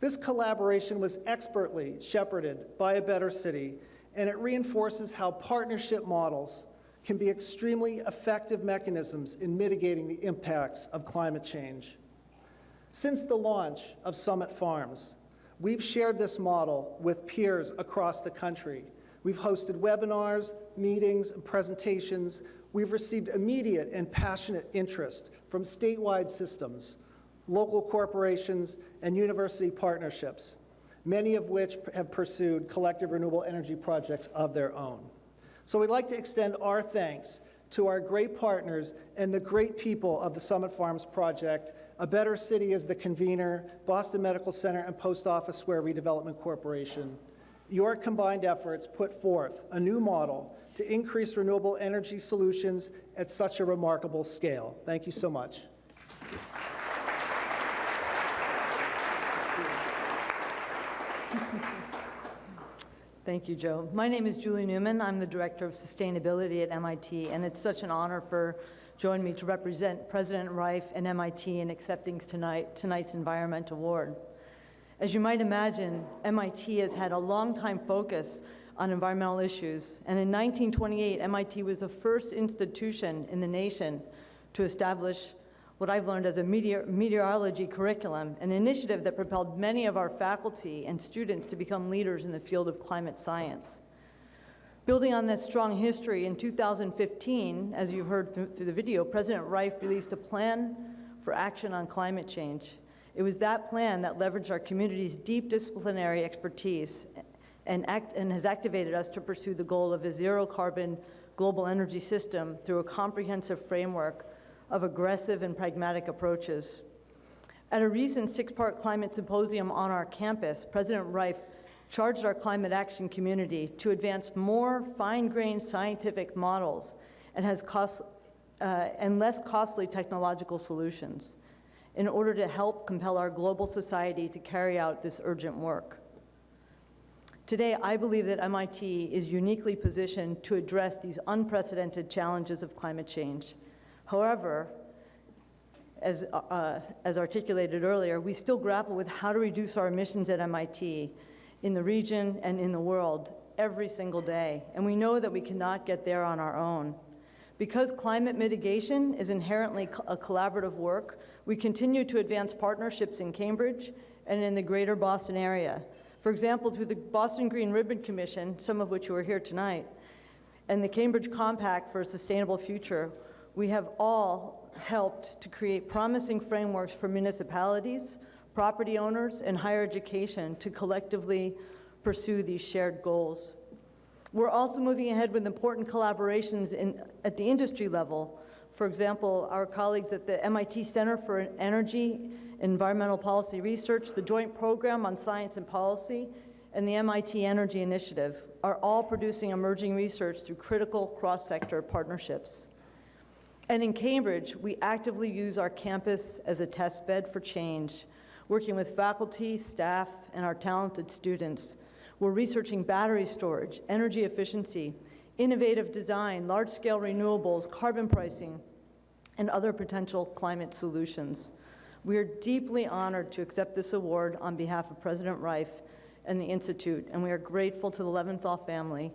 This collaboration was expertly shepherded by A Better City, and it reinforces how partnership models can be extremely effective mechanisms in mitigating the impacts of climate change. Since the launch of Summit Farms, we've shared this model with peers across the country. We've hosted webinars, meetings, and presentations. We've received immediate and passionate interest from statewide systems local corporations, and university partnerships, many of which have pursued collective renewable energy projects of their own. So we'd like to extend our thanks to our great partners and the great people of the Summit Farms Project, A Better City as the convener, Boston Medical Center, and Post Office Square Redevelopment Corporation. Your combined efforts put forth a new model to increase renewable energy solutions at such a remarkable scale. Thank you so much. Thank you, Joe. My name is Julie Newman. I'm the Director of Sustainability at MIT, and it's such an honor for joining me to represent President Reif and MIT in accepting tonight's Environment Award. As you might imagine, MIT has had a long-time focus on environmental issues, and in 1928, MIT was the first institution in the nation to establish what I've learned as a meteorology curriculum, an initiative that propelled many of our faculty and students to become leaders in the field of climate science. Building on that strong history, in 2015, as you've heard through the video, President Reif released a plan for action on climate change. It was that plan that leveraged our community's deep disciplinary expertise and has activated us to pursue the goal of a zero-carbon global energy system through a comprehensive framework of aggressive and pragmatic approaches. At a recent six-part climate symposium on our campus, President Reif charged our climate action community to advance more fine-grained scientific models and less costly technological solutions in order to help compel our global society to carry out this urgent work. Today, I believe that MIT is uniquely positioned to address these unprecedented challenges of climate change. However, as articulated earlier, we still grapple with how to reduce our emissions at MIT in the region and in the world every single day, and we know that we cannot get there on our own. Because climate mitigation is inherently a collaborative work, we continue to advance partnerships in Cambridge and in the greater Boston area. For example, through the Boston Green Ribbon Commission, some of which you are here tonight, and the Cambridge Compact for a Sustainable Future, we have all helped to create promising frameworks for municipalities, property owners, and higher education to collectively pursue these shared goals. We're also moving ahead with important collaborations at the industry level. For example, our colleagues at the MIT Center for Energy and Environmental Policy Research, the Joint Program on Science and Policy, and the MIT Energy Initiative are all producing emerging research through critical cross-sector partnerships. And in Cambridge, we actively use our campus as a test bed for change, working with faculty, staff, and our talented students. We're researching battery storage, energy efficiency, innovative design, large-scale renewables, carbon pricing, and other potential climate solutions. We are deeply honored to accept this award on behalf of President Reif and the Institute, and we are grateful to the Leventhal family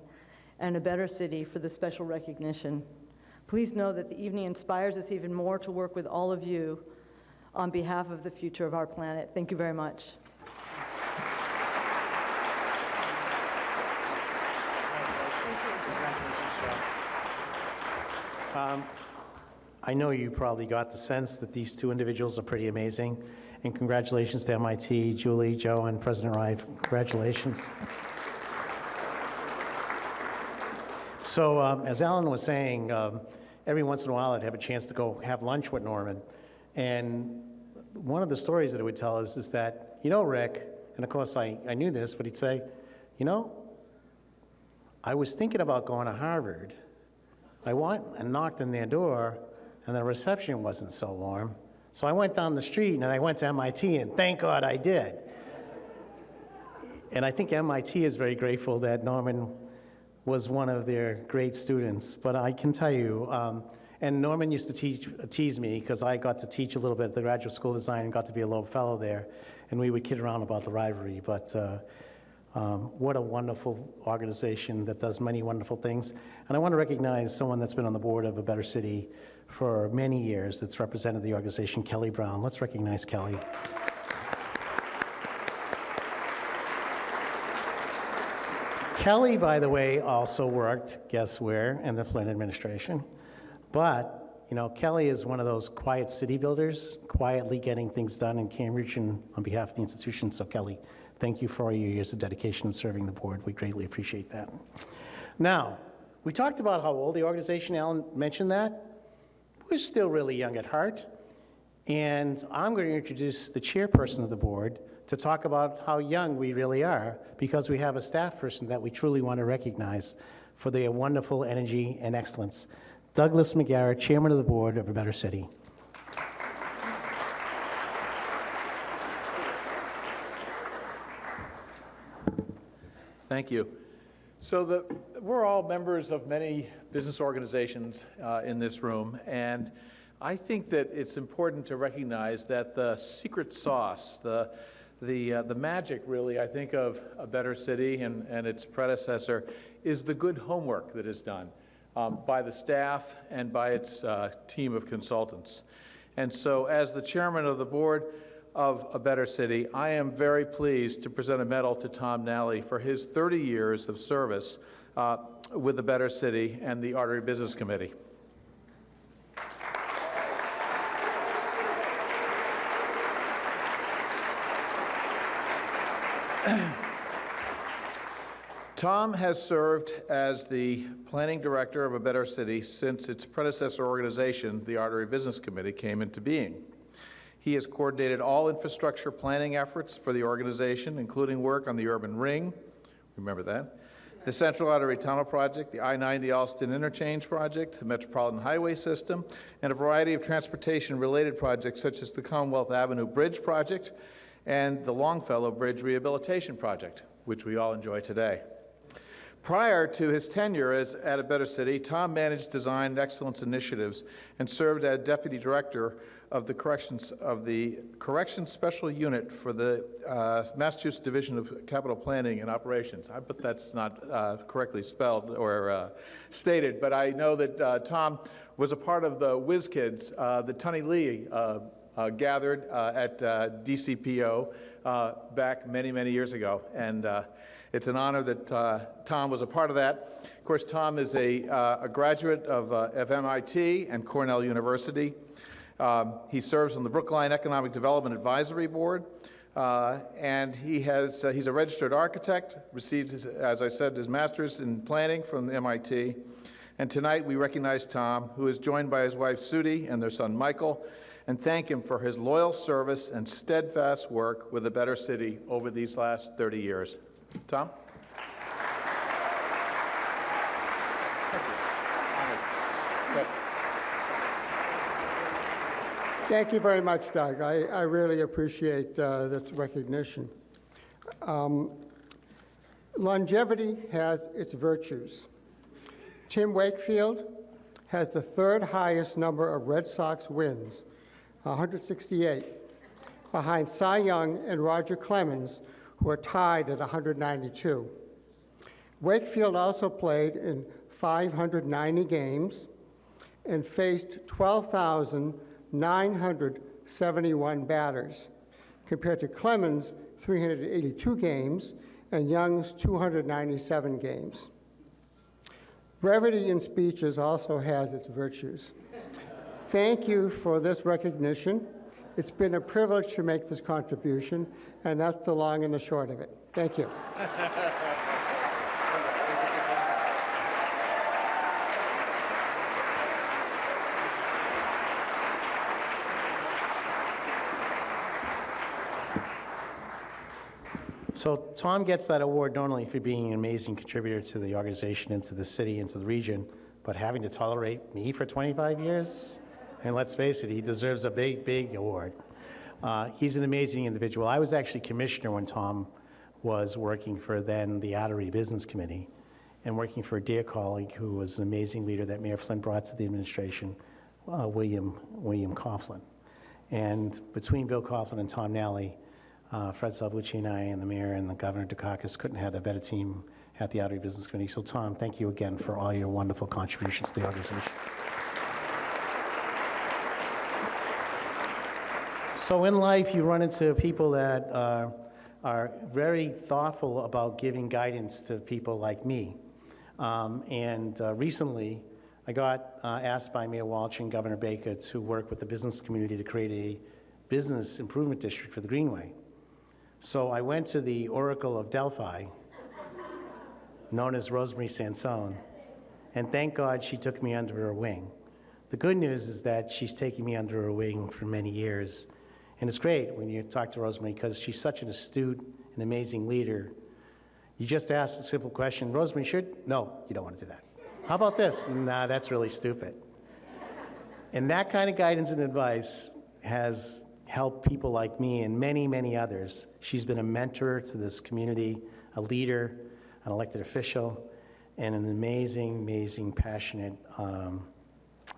and A Better City for the special recognition. Please know that the evening inspires us even more to work with all of you on behalf of the future of our planet. Thank you very much. I know you probably got the sense that these two individuals are pretty amazing, and congratulations to MIT, Julie, Joe, and President Reif. Congratulations. So as Alan was saying, every once in a while I'd have a chance to go have lunch with Norman, and one of the stories that he would tell us is that, you know, Rick, and of course I knew this, but he'd say, you know, I was thinking about going to Harvard. I went and knocked on their door, and the reception wasn't so warm. So I went down the street, and I went to MIT, and thank God I did. And I think MIT is very grateful that Norman was one of their great students. But I can tell you, and Norman used to tease me, because I got to teach a little bit at the Graduate School of Design and got to be a little fellow there, and we would kid around about the rivalry. But what a wonderful organization that does many wonderful things. And I want to recognize someone that's been on the board of A Better City for many years that's represented the organization, Kelly Brown. Let's recognize Kelly. Kelly, by the way, also worked, guess where, in the Flynn administration. But You know, Kelly is one of those quiet city builders, quietly getting things done in Cambridge and on behalf of the institution. So Kelly, thank you for all your years of dedication and serving the board. We greatly appreciate that. Now, we talked about how old the organization, Alan mentioned that. We're still really young at heart. And I'm going to introduce the chairperson of the board to talk about how young we really are, because we have a staff person that we truly want to recognize for their wonderful energy and excellence. Douglas McGarrett, Chairman of the Board of A Better City. Thank you. So we're all members of many business organizations in this room, and I think that it's important to recognize that the secret sauce, the magic, really, I think, of A Better City and its predecessor is the good homework that is done by the staff and by its team of consultants. And so as the chairman of the board of A Better City, I am very pleased to present a medal to Tom Nally for his 30 years of service with A Better City and the Artery Business Committee. Tom has served as the planning director of A Better City since its predecessor organization, the Artery Business Committee, came into being. He has coordinated all infrastructure planning efforts for the organization, including work on the Urban Ring, remember that, the Central Artery Tunnel Project, the I-90 Alston Interchange Project, the Metropolitan Highway System, and a variety of transportation-related projects such as the Commonwealth Avenue Bridge Project and the Longfellow Bridge Rehabilitation Project, which we all enjoy today. Prior to his tenure at A Better City, Tom managed design and excellence initiatives and served as deputy director of the Corrections Special Unit for the Massachusetts Division of Capital Planning and Operations. I bet that's not correctly spelled or stated, but I know that Tom was a part of the Whiz Kids, the Tunny Lee gathered at DCPO back many, many years ago. And it's an honor that Tom was a part of that. Of course, Tom is a graduate of MIT and Cornell University. He serves on the Brookline Economic Development Advisory Board, and he's a registered architect, received, as I said, his master's in planning from MIT. And tonight we recognize Tom, who is joined by his wife Sudie and their son Michael, and thank him for his loyal service and steadfast work with A Better City over these last 30 years. Tom? Thank you very much, Doug. I really appreciate this recognition. Longevity has its virtues. Tim Wakefield has the third highest number of Red Sox wins, 168, behind Cy Young and Roger Clemens, who are tied at 192. Wakefield also played in 590 games and faced 12,971 batters, compared to Clemens' 382 games and Young's 297 games. Brevity in speeches also has its virtues. Thank you for this recognition. It's been a privilege to make this contribution, and that's the long and the short of it. Thank you. So Tom gets that award not only for being an amazing contributor to the organization and to the city and to the region, but having to tolerate me for 25 years. And let's face it, he deserves a big, big award. He's an amazing individual. I was actually commissioner when Tom was working for then the Artery Business Committee and working for a dear colleague who was an amazing leader that Mayor Flynn brought to the administration, William Coughlin. And between Bill Coughlin and Tom Nally, Fred Salvucci and I and the mayor and the Governor Dukakis couldn't have a better team at the Artery Business Committee. So Tom, thank you again for all your wonderful contributions to the organization. So in life, you run into people that are very thoughtful about giving guidance to people like me. Recently, I got asked by Mayor Walsh and Governor Baker to work with the business community to create a business improvement district for the Greenway. So I went to the Oracle of Delphi, known as Rosemarie Sansone, and thank God she took me under her wing. The good news is that she's taken me under her wing for many years. And it's great when you talk to Rosemarie because she's such an astute and amazing leader. You just ask a simple question, Rosemarie, no, you don't want to do that. How about this? Nah, that's really stupid. And that kind of guidance and advice has helped people like me and many, many others. She's been a mentor to this community, a leader, an elected official, and an amazing, amazing, passionate,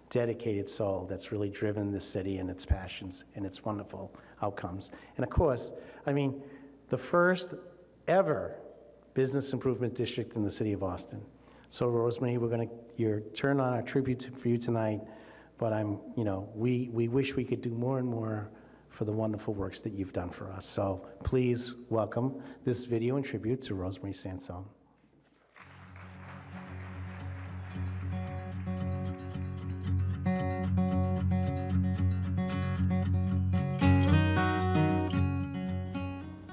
dedicated soul that's really driven this city and its passions and its wonderful outcomes. And of course, I mean, the first ever business improvement district in the city of Boston. So Rosemarie, we're going to your turn on our tribute for you tonight, but we wish we could do more and more for the wonderful works that you've done for us. So please welcome this video in tribute to Rosemarie Sansone.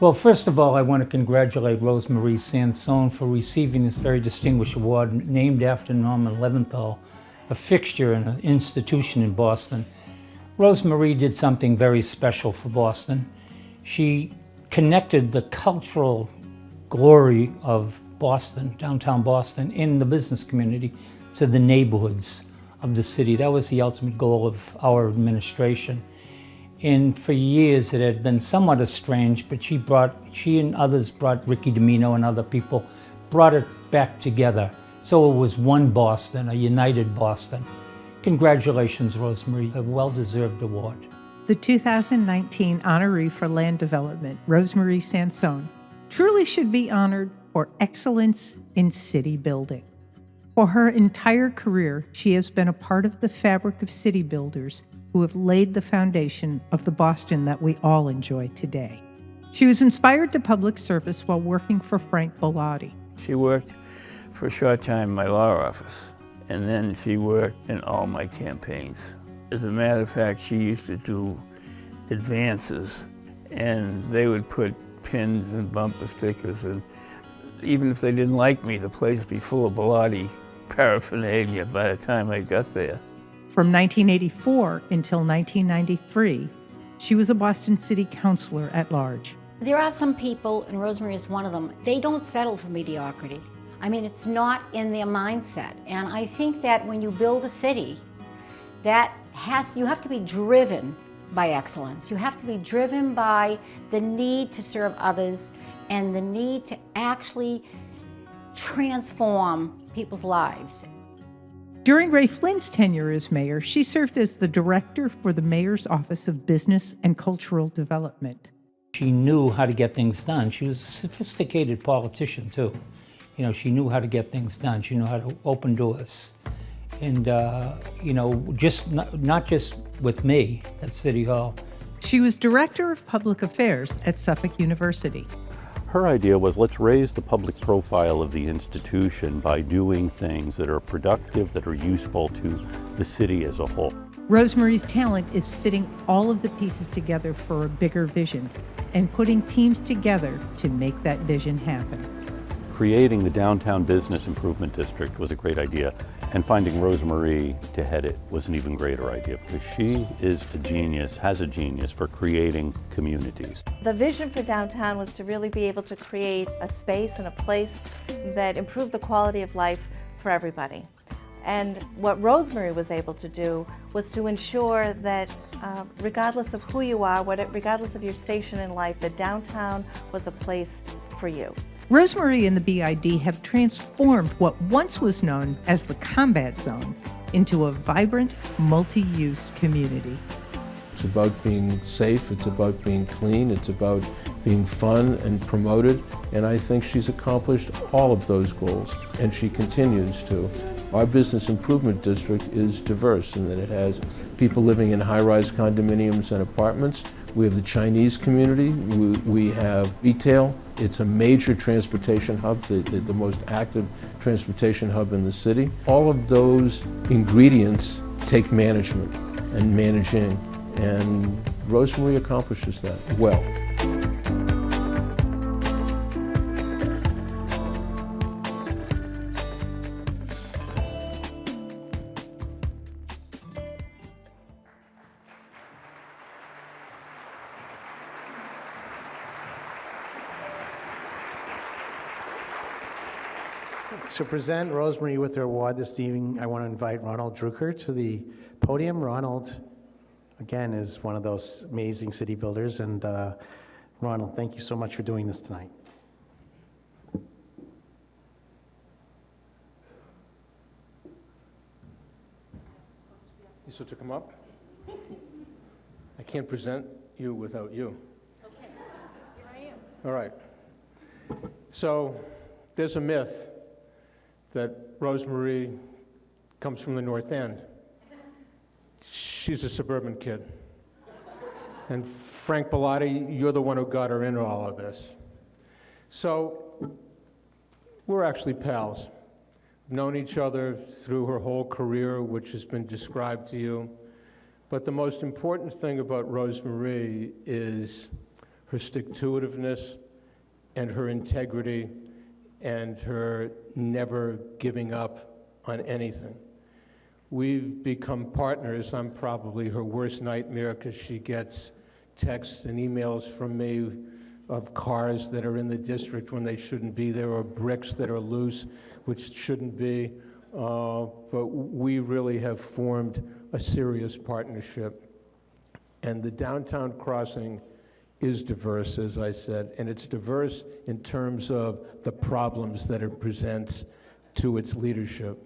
Well, first of all, I want to congratulate Rosemarie Sansone for receiving this very distinguished award named after Norman Leventhal, a fixture and an institution in Boston. Rosemarie did something very special for Boston. She connected the cultural glory of Boston, downtown Boston, in the business community to the neighborhoods of the city. That was the ultimate goal of our administration. And for years it had been somewhat estranged, but she and others brought Ricky Domino and other people, brought it back together. So it was one Boston, a united Boston. Congratulations, Rosemarie, a well-deserved award. The 2019 honoree for land development, Rosemarie Sansone, truly should be honored for excellence in city building. For her entire career, she has been a part of the fabric of city builders who have laid the foundation of the Boston that we all enjoy today. She was inspired to public service while working for Frank Bellotti. She worked for a short time in my law office, and then she worked in all my campaigns. As a matter of fact, she used to do advances, and they would put pins and bumper stickers, and even if they didn't like me, the place would be full of Bellotti paraphernalia by the time I got there. From 1984 until 1993, she was a Boston City Councilor at large. There are some people, and Rosemarie is one of them, they don't settle for mediocrity. I mean, it's not in their mindset. And I think that when you build a city, you have to be driven by excellence. You have to be driven by the need to serve others and the need to actually transform people's lives. During Ray Flynn's tenure as mayor, she served as the director for the mayor's Office of Business and Cultural Development. She knew how to get things done. She was a sophisticated politician, too. You know, she knew how to get things done. She knew how to open doors. And, not just with me at City Hall. She was director of public affairs at Suffolk University. Her idea was, let's raise the public profile of the institution by doing things that are productive, that are useful to the city as a whole. Rosemarie's talent is fitting all of the pieces together for a bigger vision and putting teams together to make that vision happen. Creating the Downtown Business Improvement District was a great idea, and finding Rosemarie to head it was an even greater idea, because she is a genius, has a genius for creating communities. The vision for downtown was to really be able to create a space and a place that improved the quality of life for everybody. And what Rosemarie was able to do was to ensure that regardless of who you are, regardless of your station in life, that downtown was a place for you. Rosemarie and the BID have transformed what once was known as the Combat Zone into a vibrant, multi-use community. It's about being safe, it's about being clean, it's about being fun and promoted, and I think she's accomplished all of those goals, and she continues to. Our business improvement district is diverse in that it has people living in high-rise condominiums and apartments. We have the Chinese community, we have retail, It's a major transportation hub, the most active transportation hub in the city. All of those ingredients take management and managing, and Rosemarie accomplishes that well. To present Rosemarie with her award this evening, I want to invite Ronald Drucker to the podium. Ronald, again, is one of those amazing city builders, and Ronald, thank you so much for doing this tonight. You supposed to come up? I can't present you without you. Okay, here I am. All right. So there's a myth that Rosemarie comes from the North End. She's a suburban kid. And Frank Bellotti, you're the one who got her into all of this. So we're actually pals. We've known each other through her whole career, which has been described to you. But the most important thing about Rosemarie is her stick-to-itiveness and her integrity and her never giving up on anything. We've become partners. I'm probably her worst nightmare because she gets texts and emails from me of cars that are in the district when they shouldn't be there, or bricks that are loose, which shouldn't be. But we really have formed a serious partnership. And the downtown crossing is diverse, as I said, and it's diverse in terms of the problems that it presents to its leadership.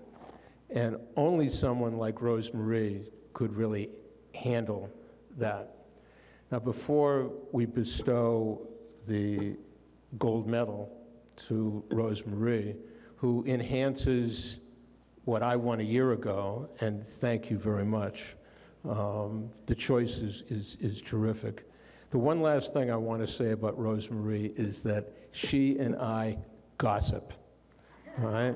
And only someone like Rosemarie could really handle that. Now, before we bestow the gold medal to Rosemarie, who enhances what I won a year ago, and thank you very much. The choice is terrific. The one last thing I want to say about Rosemarie is that she and I gossip, all right?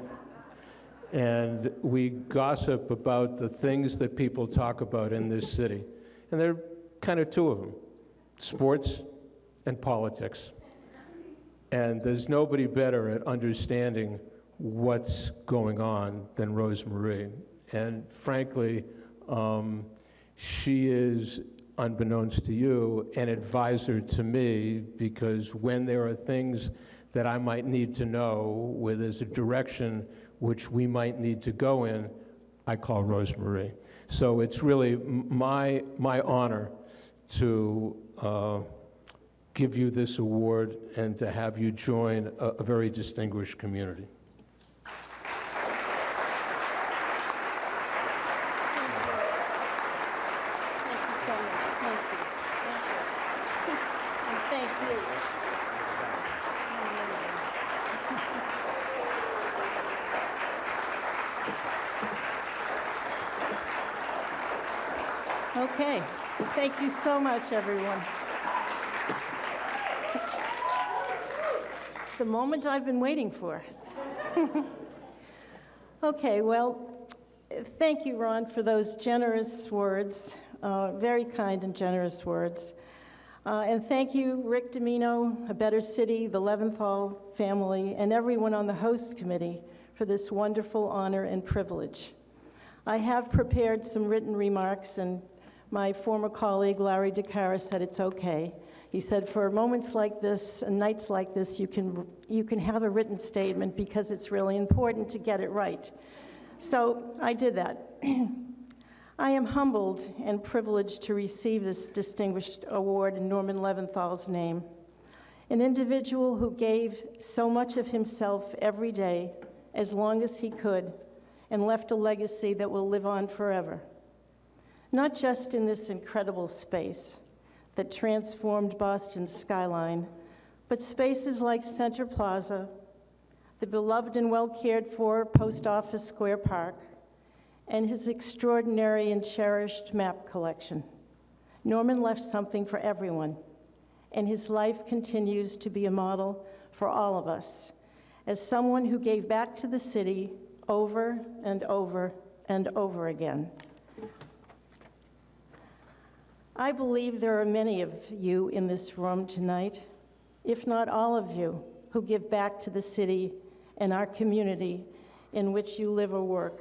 And we gossip about the things that people talk about in this city. And there are kind of two of them, sports and politics. And there's nobody better at understanding what's going on than Rosemarie. And frankly, she is, unbeknownst to you, an advisor to me, because when there are things that I might need to know, where there's a direction which we might need to go in, I call Rosemarie. So it's really my honor to give you this award and to have you join a very distinguished community. Okay, thank you so much, everyone. The moment I've been waiting for. Okay, well, thank you, Ron, for those generous words, very kind and generous words. And thank you, Rick Domino, A Better City, the Leventhal family, and everyone on the host committee for this wonderful honor and privilege. I have prepared some written remarks, and my former colleague, Larry DeCara, said it's okay. He said, for moments like this and nights like this, you can have a written statement because it's really important to get it right. So I did that. I am humbled and privileged to receive this distinguished award in Norman Leventhal's name, an individual who gave so much of himself every day, as long as he could, and left a legacy that will live on forever. Not just in this incredible space that transformed Boston's skyline, but spaces like Center Plaza, the beloved and well-cared-for Post Office Square Park, and his extraordinary and cherished map collection. Norman left something for everyone, and his life continues to be a model for all of us, as someone who gave back to the city over and over and over again. I believe there are many of you in this room tonight, if not all of you, who give back to the city and our community in which you live or work.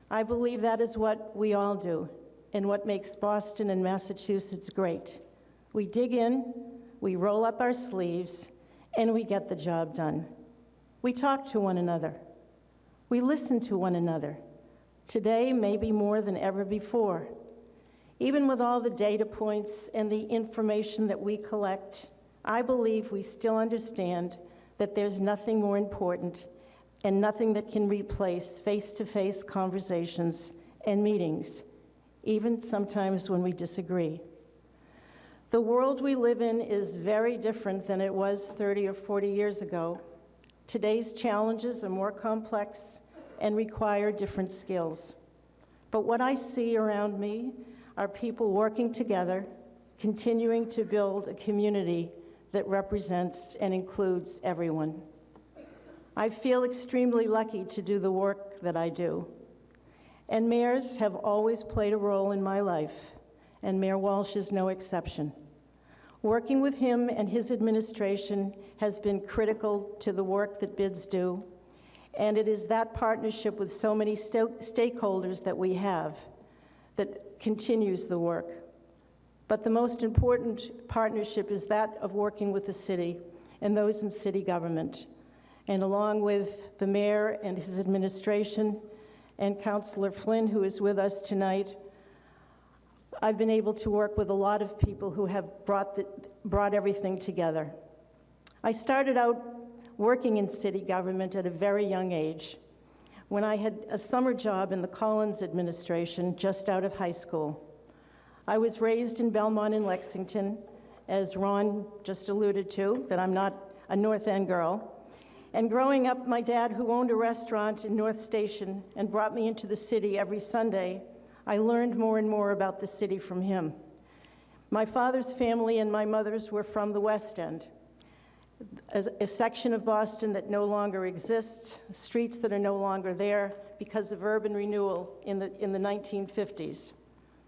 I believe that is what we all do and what makes Boston and Massachusetts great. We dig in, we roll up our sleeves, and we get the job done. We talk to one another. We listen to one another. Today, maybe more than ever before. Even with all the data points and the information that we collect, I believe we still understand that there's nothing more important and nothing that can replace face-to-face conversations and meetings, even sometimes when we disagree. The world we live in is very different than it was 30 or 40 years ago. Today's challenges are more complex and require different skills. But what I see around me are people working together, continuing to build a community that represents and includes everyone. I feel extremely lucky to do the work that I do. And mayors have always played a role in my life, and Mayor Walsh is no exception. Working with him and his administration has been critical to the work that bids do, and it is that partnership with so many stakeholders that we have that continues the work. But the most important partnership is that of working with the city and those in city government. And along with the mayor and his administration and Councilor Flynn, who is with us tonight, I've been able to work with a lot of people who have brought everything together. I started out working in city government at a very young age, when I had a summer job in the Collins administration just out of high school. I was raised in Belmont and Lexington, as Ron just alluded to, that I'm not a North End girl. And growing up, my dad, who owned a restaurant in North Station and brought me into the city every Sunday, I learned more and more about the city from him. My father's family and my mother's were from the West End, a section of Boston that no longer exists, streets that are no longer there because of urban renewal in the 1950s.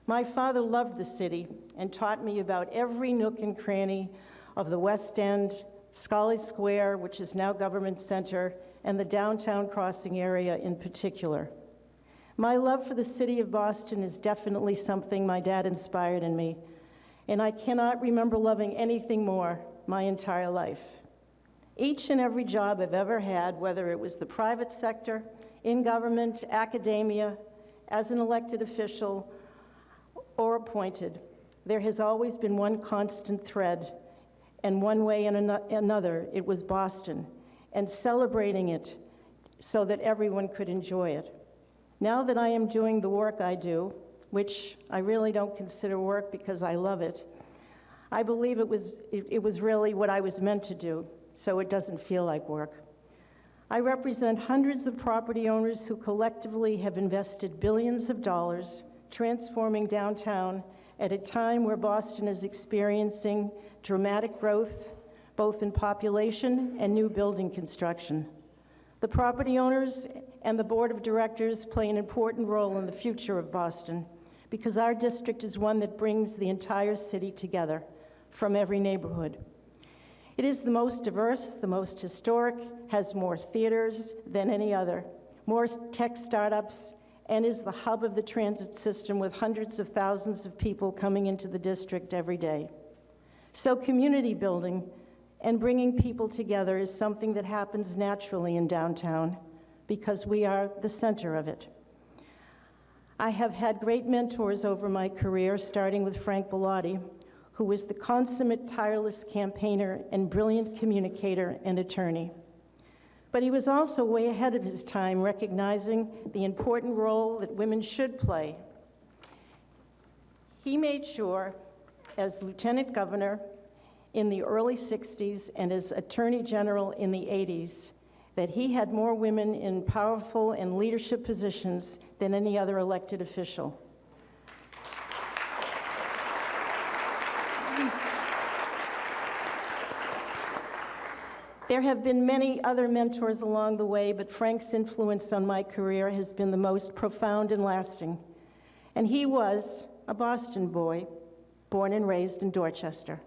My father loved the city and taught me about every nook and cranny of the West End, Scollay Square, which is now Government Center, and the downtown crossing area in particular. My love for the city of Boston is definitely something my dad inspired in me, and I cannot remember loving anything more my entire life. Each and every job I've ever had, whether it was the private sector, in government, academia, as an elected official, or appointed, there has always been one constant thread, and one way and another, it was Boston, and celebrating it so that everyone could enjoy it. Now that I am doing the work I do, which I really don't consider work because I love it, I believe it was really what I was meant to do, so it doesn't feel like work. I represent hundreds of property owners who collectively have invested billions of dollars transforming downtown at a time where Boston is experiencing dramatic growth, both in population and new building construction. The property owners and the board of directors play an important role in the future of Boston because our district is one that brings the entire city together from every neighborhood. It is the most diverse, the most historic, has more theaters than any other, more tech startups, and is the hub of the transit system with hundreds of thousands of people coming into the district every day. So community building and bringing people together is something that happens naturally in downtown because we are the center of it. I have had great mentors over my career, starting with Frank Bellotti, who was the consummate, tireless campaigner and brilliant communicator and attorney. But he was also way ahead of his time, recognizing the important role that women should play. He made sure, as Lieutenant Governor in the early 60s and as Attorney General in the 80s, that he had more women in powerful and leadership positions than any other elected official. There have been many other mentors along the way, but Frank's influence on my career has been the most profound and lasting. And he was a Boston boy, born and raised in Dorchester.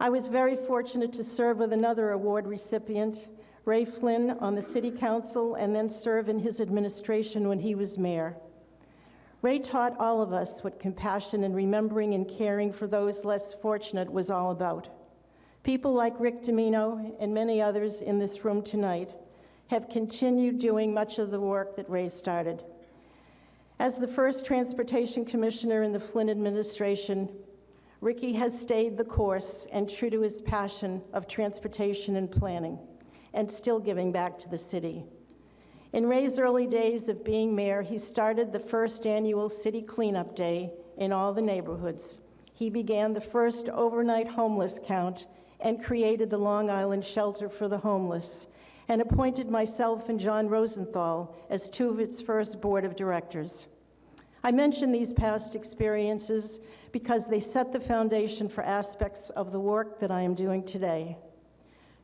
I was very fortunate to serve with another award recipient, Ray Flynn, on the City Council, and then serve in his administration when he was mayor. Ray taught all of us what compassion and remembering and caring for those less fortunate was all about. People like Rick Domino and many others in this room tonight have continued doing much of the work that Ray started. As the first transportation commissioner in the Flynn administration, Ricky has stayed the course and true to his passion of transportation and planning, and still giving back to the city. In Ray's early days of being mayor, he started the first annual City Cleanup Day in all the neighborhoods. He began the first overnight homeless count and created the Long Island Shelter for the Homeless, and appointed myself and John Rosenthal as two of its first board of directors. I mention these past experiences because they set the foundation for aspects of the work that I am doing today.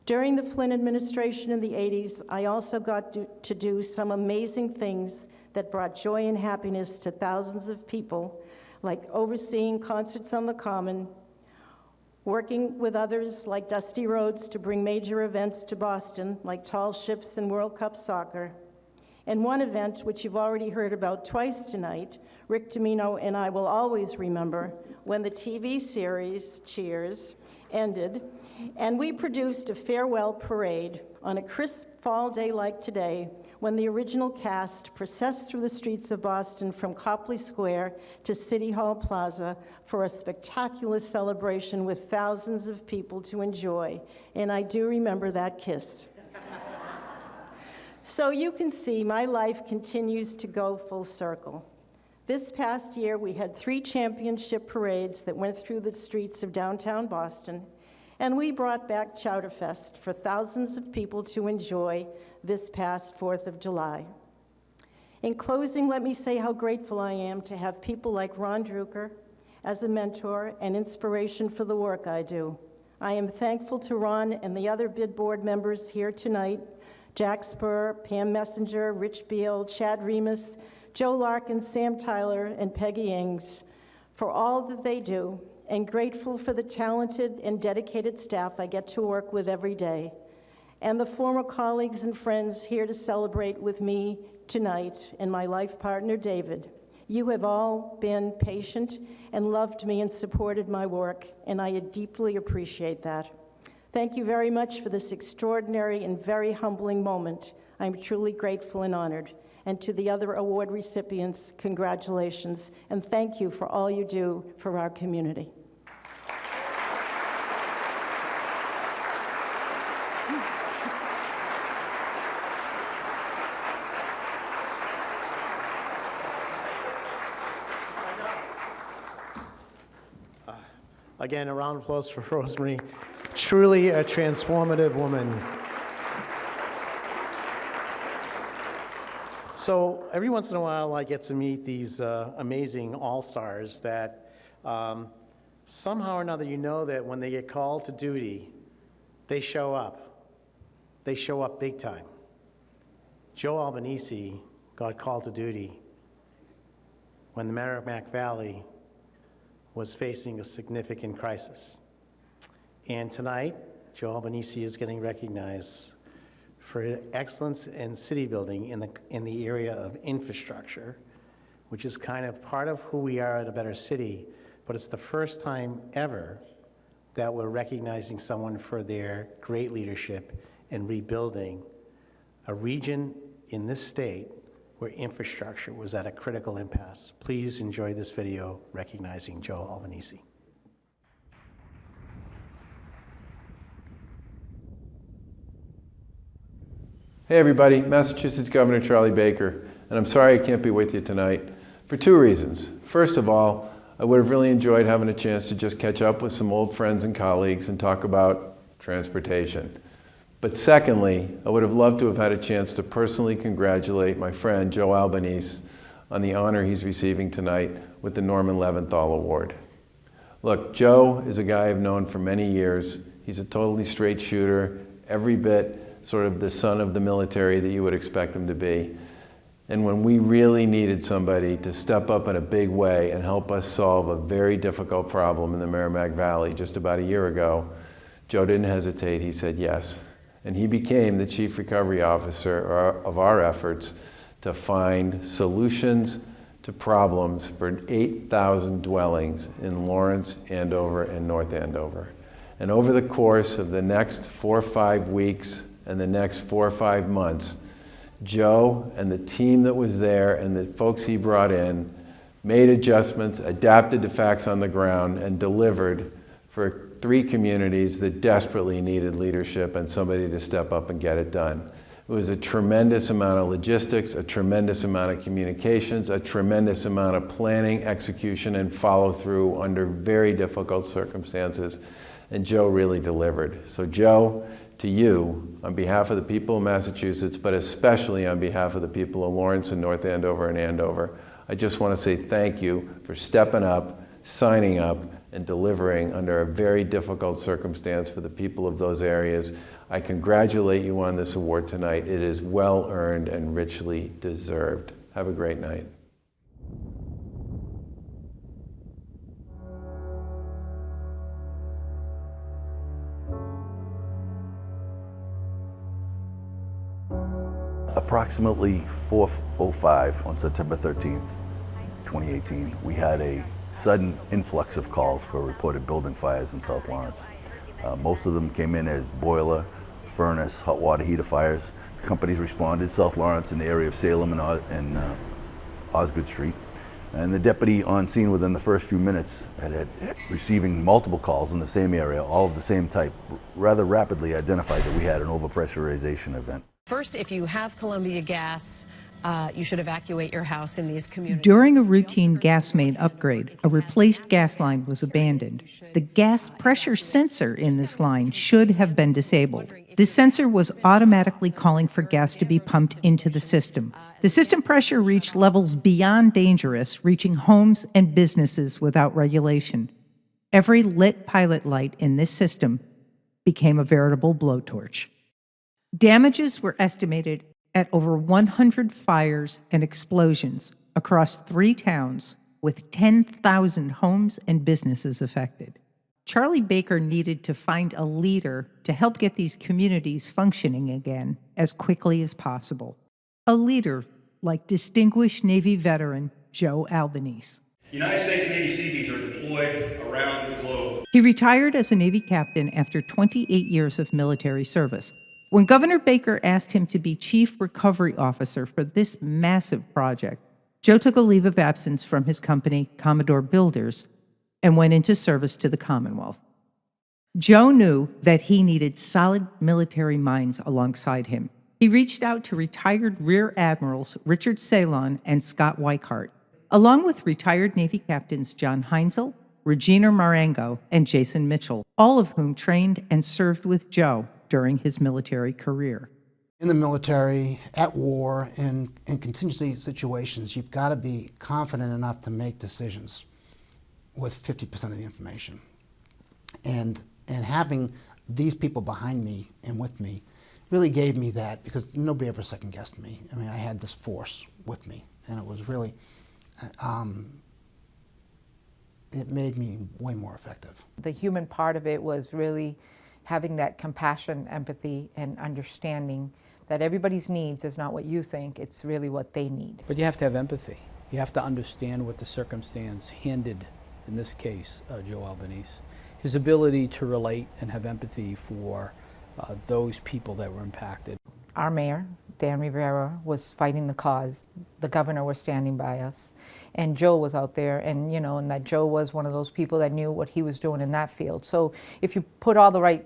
During the Flynn administration in the 80s, I also got to do some amazing things that brought joy and happiness to thousands of people, like overseeing concerts on the Common, working with others like Dusty Rhodes to bring major events to Boston, like Tall Ships and World Cup Soccer. And one event, which you've already heard about twice tonight, Rick Domino and I will always remember, when the TV series Cheers ended, and we produced a farewell parade on a crisp fall day like today, when the original cast processed through the streets of Boston from Copley Square to City Hall Plaza for a spectacular celebration with thousands of people to enjoy. And I do remember that kiss. So you can see my life continues to go full circle. This past year, we had 3 championship parades that went through the streets of downtown Boston, and we brought back Chowderfest for thousands of people to enjoy this past 4th of July. In closing, let me say how grateful I am to have people like Ron Drucker as a mentor and inspiration for the work I do. I am thankful to Ron and the other bid board members here tonight, Jack Spur, Pam Messenger, Rich Beal, Chad Remus, Joe Larkin, Sam Tyler, and Peggy Ings, for all that they do, and grateful for the talented and dedicated staff I get to work with every day, and the former colleagues and friends here to celebrate with me tonight, and my life partner, David. You have all been patient and loved me and supported my work, and I deeply appreciate that. Thank you very much for this extraordinary and very humbling moment. I'm truly grateful and honored. And to the other award recipients, congratulations, and thank you for all you do for our community. Again, a round of applause for Rosemarie. Truly a transformative woman. So every once in a while, I get to meet these amazing all-stars that somehow or another, you know that when they get called to duty, they show up. They show up big time. Joe Albanese got called to duty when the Merrimack Valley was facing a significant crisis. And tonight, Joe Albanese is getting recognized for excellence in city building in the area of infrastructure, which is kind of part of who we are at A Better City, but it's the first time ever that we're recognizing someone for their great leadership in rebuilding a region in this state where infrastructure was at a critical impasse. Please enjoy this video recognizing Joe Albanese. Hey everybody, Massachusetts Governor Charlie Baker, and I'm sorry I can't be with you tonight for 2 reasons. First of all, I would have really enjoyed having a chance to just catch up with some old friends and colleagues and talk about transportation. But secondly, I would have loved to have had a chance to personally congratulate my friend Joe Albanese on the honor he's receiving tonight with the Norman Leventhal Award. Look, Joe is a guy I've known for many years. He's a totally straight shooter, every bit sort of the son of the military that you would expect him to be. And when we really needed somebody to step up in a big way and help us solve a very difficult problem in the Merrimack Valley just about a year ago, Joe didn't hesitate, he said yes. And he became the Chief Recovery Officer of our efforts to find solutions to problems for 8,000 dwellings in Lawrence, Andover, and North Andover. And over the course of the next 4 or 5 weeks and the next 4 or 5 months, Joe and the team that was there and the folks he brought in made adjustments, adapted to facts on the ground, and delivered for 3 communities that desperately needed leadership and somebody to step up and get it done. It was a tremendous amount of logistics, a tremendous amount of communications, a tremendous amount of planning, execution, and follow-through under very difficult circumstances. And Joe really delivered. So Joe, to you, on behalf of the people of Massachusetts, but especially on behalf of the people of Lawrence and North Andover and Andover, I just want to say thank you for stepping up, signing up, and delivering under a very difficult circumstance for the people of those areas. I congratulate you on this award tonight. It is well earned and richly deserved. Have a great night. Approximately 4:05 on September 13th, 2018, we had a sudden influx of calls for reported building fires in South Lawrence. Most of them came in as boiler, furnace, hot water heater fires. Companies responded, South Lawrence in the area of Salem and Osgood Street. And the deputy on scene within the first few minutes had receiving multiple calls in the same area, all of the same type, rather rapidly identified that we had an overpressurization event. First, if you have Columbia Gas, you should evacuate your house in these communities. During a routine gas main upgrade, a replaced gas line was abandoned. The gas pressure sensor in this line should have been disabled. This sensor was automatically calling for gas to be pumped into the system. The system pressure reached levels beyond dangerous, reaching homes and businesses without regulation. Every lit pilot light in this system became a veritable blowtorch. Damages were estimated at over 100 fires and explosions across 3 towns, with 10,000 homes and businesses affected. Charlie Baker needed to find a leader to help get these communities functioning again as quickly as possible. A leader like distinguished Navy veteran Joe Albanese. United States Navy Seabees are deployed around the globe. He retired as a Navy captain after 28 years of military service. When Governor Baker asked him to be Chief Recovery Officer for this massive project, Joe took a leave of absence from his company, Commodore Builders, and went into service to the Commonwealth. Joe knew that he needed solid military minds alongside him. He reached out to retired Rear Admirals Richard Ceylon and Scott Weichart, along with retired Navy Captains John Heinzel, Regina Marengo, and Jason Mitchell, all of whom trained and served with Joe during his military career. In the military, at war, in contingency situations, you've got to be confident enough to make decisions with 50% of the information. And having these people behind me and with me really gave me that, because nobody ever second-guessed me. I mean, I had this force with me, and it was really, it made me way more effective. The human part of it was really having that compassion, empathy, and understanding that everybody's needs is not what you think, it's really what they need. But you have to have empathy. You have to understand what the circumstance handed, in this case, Joe Albanese. His ability to relate and have empathy for those people that were impacted. Our mayor, Dan Rivera, was fighting the cause. The governor was standing by us. And Joe was out there, and and that Joe was one of those people that knew what he was doing in that field. So if you put all the right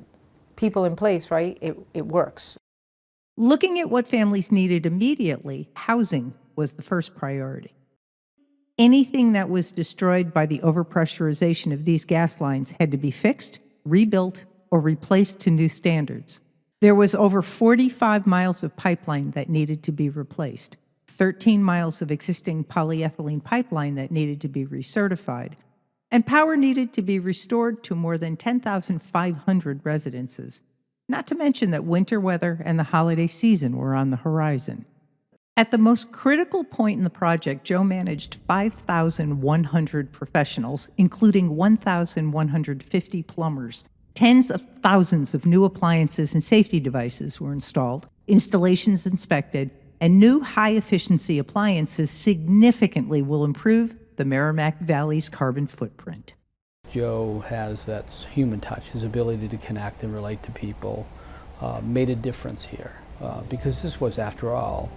people in place, right, it works. Looking at what families needed immediately, housing was the first priority. Anything that was destroyed by the overpressurization of these gas lines had to be fixed, rebuilt, or replaced to new standards. There was over 45 miles of pipeline that needed to be replaced, 13 miles of existing polyethylene pipeline that needed to be recertified, and power needed to be restored to more than 10,500 residences. not to mention that winter weather and the holiday season were on the horizon. At the most critical point in the project, Joe managed 5,100 professionals, including 1,150 plumbers. Tens of thousands of new appliances and safety devices were installed, installations inspected, and new high-efficiency appliances significantly will improve the Merrimack Valley's carbon footprint. Joe has that human touch, his ability to connect and relate to people, made a difference here. Because this was, after all,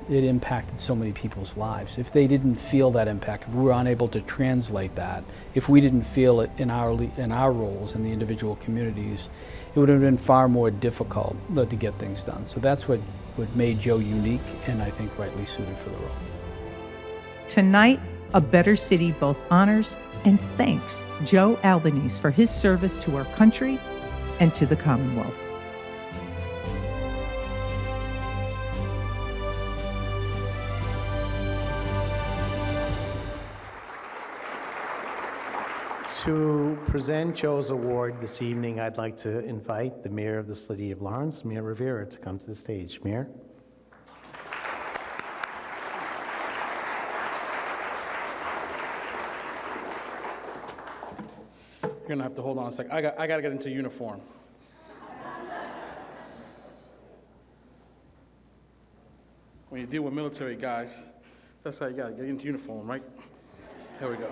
it impacted so many people's lives. If they didn't feel that impact, if we were unable to translate that, if we didn't feel it in our roles in the individual communities, it would have been far more difficult to get things done. So that's what made Joe unique and I think rightly suited for the role. Tonight, A Better City both honors and thanks Joe Albanese for his service to our country and to the Commonwealth. To present Joe's award this evening, I'd like to invite the Mayor of the City of Lawrence, Mayor Rivera, to come to the stage. Mayor? You're gonna have to hold on a second. I gotta get into uniform. When you deal with military guys, that's how you gotta get into uniform, right? Here we go.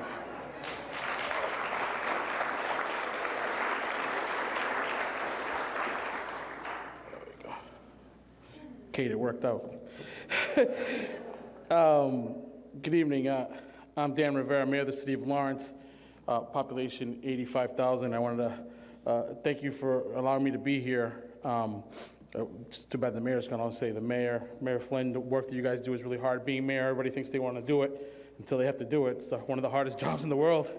Kate, it worked out. Good evening. I'm Dan Rivera, Mayor of the City of Lawrence. Population 85,000. I wanted to thank you for allowing me to be here. It's too bad the mayor's gone. I'll say the Mayor Flynn, the work that you guys do is really hard. Being mayor, everybody thinks they want to do it until they have to do it. It's one of the hardest jobs in the world.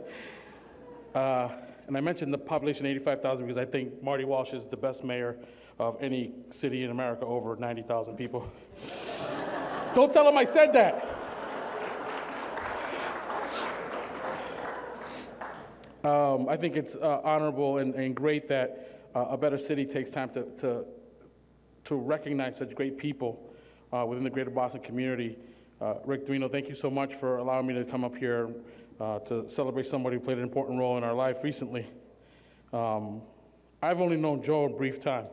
And I mentioned the population 85,000 because I think Marty Walsh is the best mayor of any city in America over 90,000 people. Don't tell him I said that. I think it's honorable and great that A Better City takes time to recognize such great people within the greater Boston community. Rick Domino, thank you so much for allowing me to come up here to celebrate somebody who played an important role in our life recently. I've only known Joe a brief time,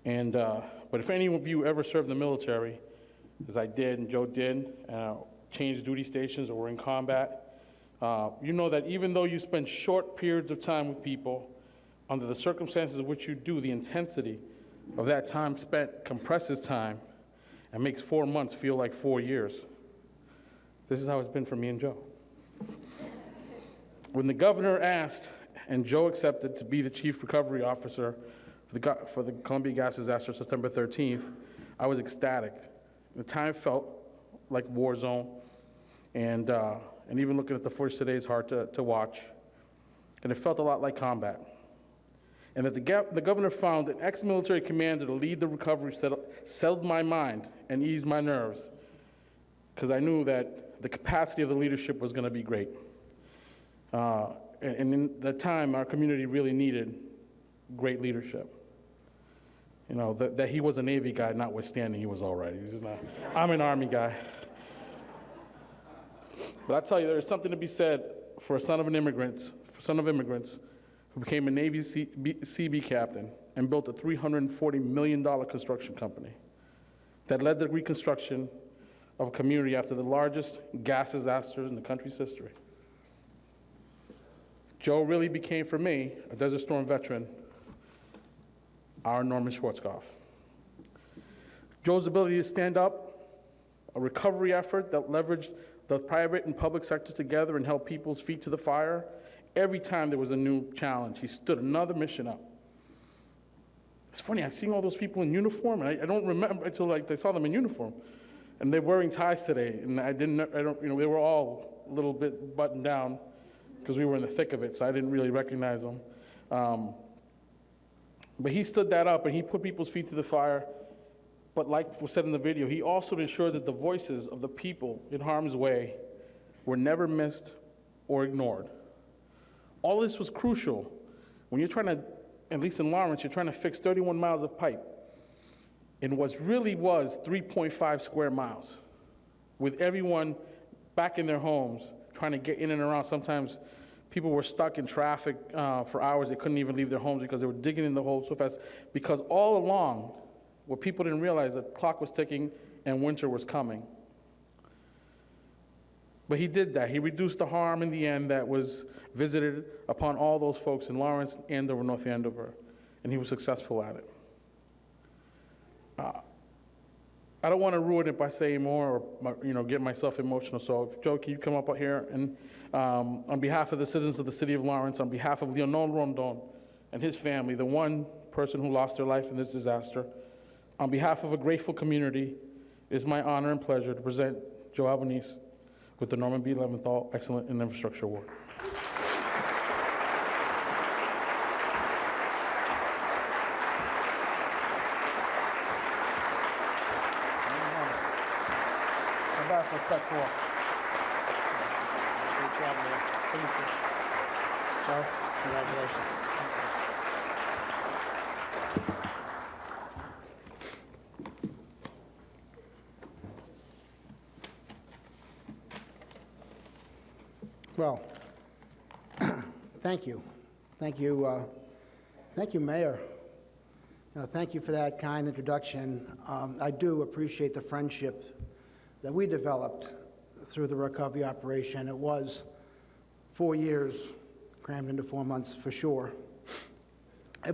but if any of you ever served in the military, as I did and Joe did, changed duty stations or were in combat, you know that even though you spend short periods of time with people, under the circumstances of which you do, the intensity of that time spent compresses time and makes 4 months feel like 4 years. This is how it's been for me and Joe. When the governor asked and Joe accepted to be the chief recovery officer for the Columbia gas disaster September 13th, I was ecstatic. The time felt like war zone, and even looking at the footage today is hard to watch. And it felt a lot like combat. And that the governor found an ex-military commander to lead the recovery settled my mind and eased my nerves, because I knew that the capacity of the leadership was going to be great. And in that time, our community really needed great leadership. You know, that he was a Navy guy, notwithstanding, he was all right. He was not, I'm an Army guy. But I tell you, there's something to be said for a son of immigrants who became a Navy CB captain and built a $340 million construction company that led the reconstruction of a community after the largest gas disaster in the country's history. Joe really became, for me, a Desert Storm veteran, our Norman Schwarzkopf. Joe's ability to stand up, a recovery effort that leveraged the private and public sectors together and held people's feet to the fire. Every time there was a new challenge, he stood another mission up. It's funny, I've seen all those people in uniform, and I don't remember until I saw them in uniform. And they're wearing ties today, and they were all a little bit buttoned down because we were in the thick of it, so I didn't really recognize them. But he stood that up, and he put people's feet to the fire. But like was said in the video, he also ensured that the voices of the people in harm's way were never missed or ignored. All this was crucial when you're trying to at least in Lawrence, you're trying to fix 31 miles of pipe in what really was 3.5 square miles, with everyone back in their homes trying to get in and around. Sometimes people were stuck in traffic for hours. They couldn't even leave their homes because they were digging in the hole so fast. Because all along, what people didn't realize, the clock was ticking and winter was coming. But he did that. He reduced the harm in the end that was visited upon all those folks in Lawrence, Andover, North Andover, and he was successful at it. I don't want to ruin it by saying more or get myself emotional. So, if Joe, can you come up here and, on behalf of the citizens of the city of Lawrence, on behalf of Leonel Rondon and his family, the one person who lost their life in this disaster, on behalf of a grateful community, it is my honor and pleasure to present Joe Albanese with the Norman B. Leventhal Excellent in Infrastructure Award. Step four. Great job, Mayor. Thank you. Joe, congratulations. Well, thank you. Thank you, Mayor. Thank you for that kind introduction. I do appreciate the friendship that we developed through the recovery operation. It was 4 years crammed into 4 months for sure.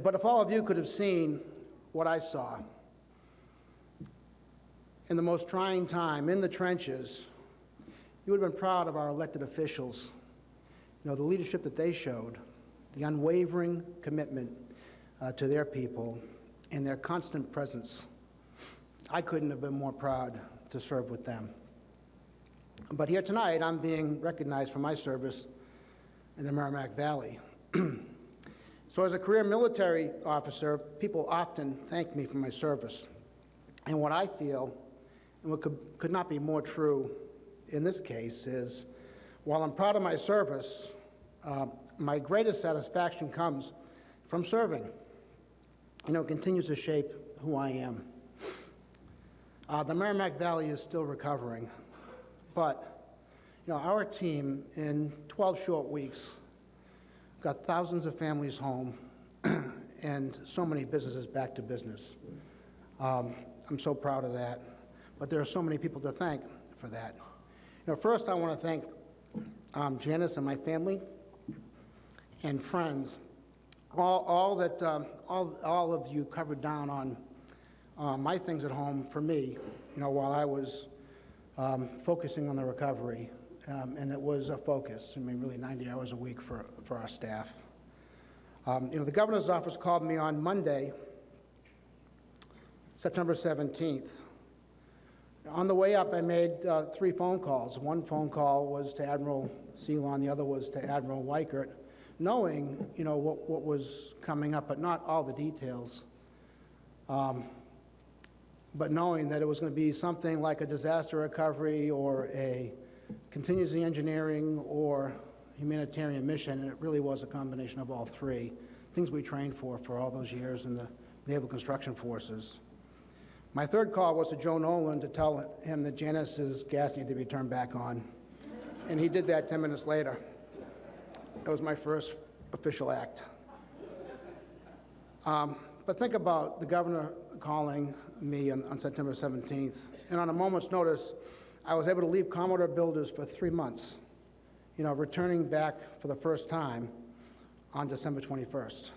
But if all of you could have seen what I saw in the most trying time in the trenches, you would have been proud of our elected officials. The leadership that they showed, the unwavering commitment to their people, and their constant presence. I couldn't have been more proud to serve with them. But here tonight, I'm being recognized for my service in the Merrimack Valley. So as a career military officer, people often thank me for my service. And what I feel, and what could not be more true in this case, is while I'm proud of my service, my greatest satisfaction comes from serving. It continues to shape who I am. The Merrimack Valley is still recovering, but our team in 12 short weeks got thousands of families home and so many businesses back to business. I'm so proud of that, but there are so many people to thank for that. First I want to thank Janice and my family and friends. All of you covered down on my things at home for me, while I was focusing on the recovery, and it was a focus. Really 90 hours a week for our staff. The governor's office called me on Monday, September 17th. On the way up, I made 3 phone calls. One phone call was to Admiral Ceylon, the other was to Admiral Weichert, knowing, what was coming up, but not all the details. But knowing that it was going to be something like a disaster recovery or a contingency engineering or humanitarian mission, and it really was a combination of all 3, things we trained for all those years in the Naval Construction Forces. My third call was to Joe Nolan to tell him that Janice's gas needed to be turned back on, and he did that 10 minutes later. That was my first official act. But think about the governor calling me on September 17th, and on a moment's notice, I was able to leave Commodore Builders for 3 months, returning back for the first time on December 21st.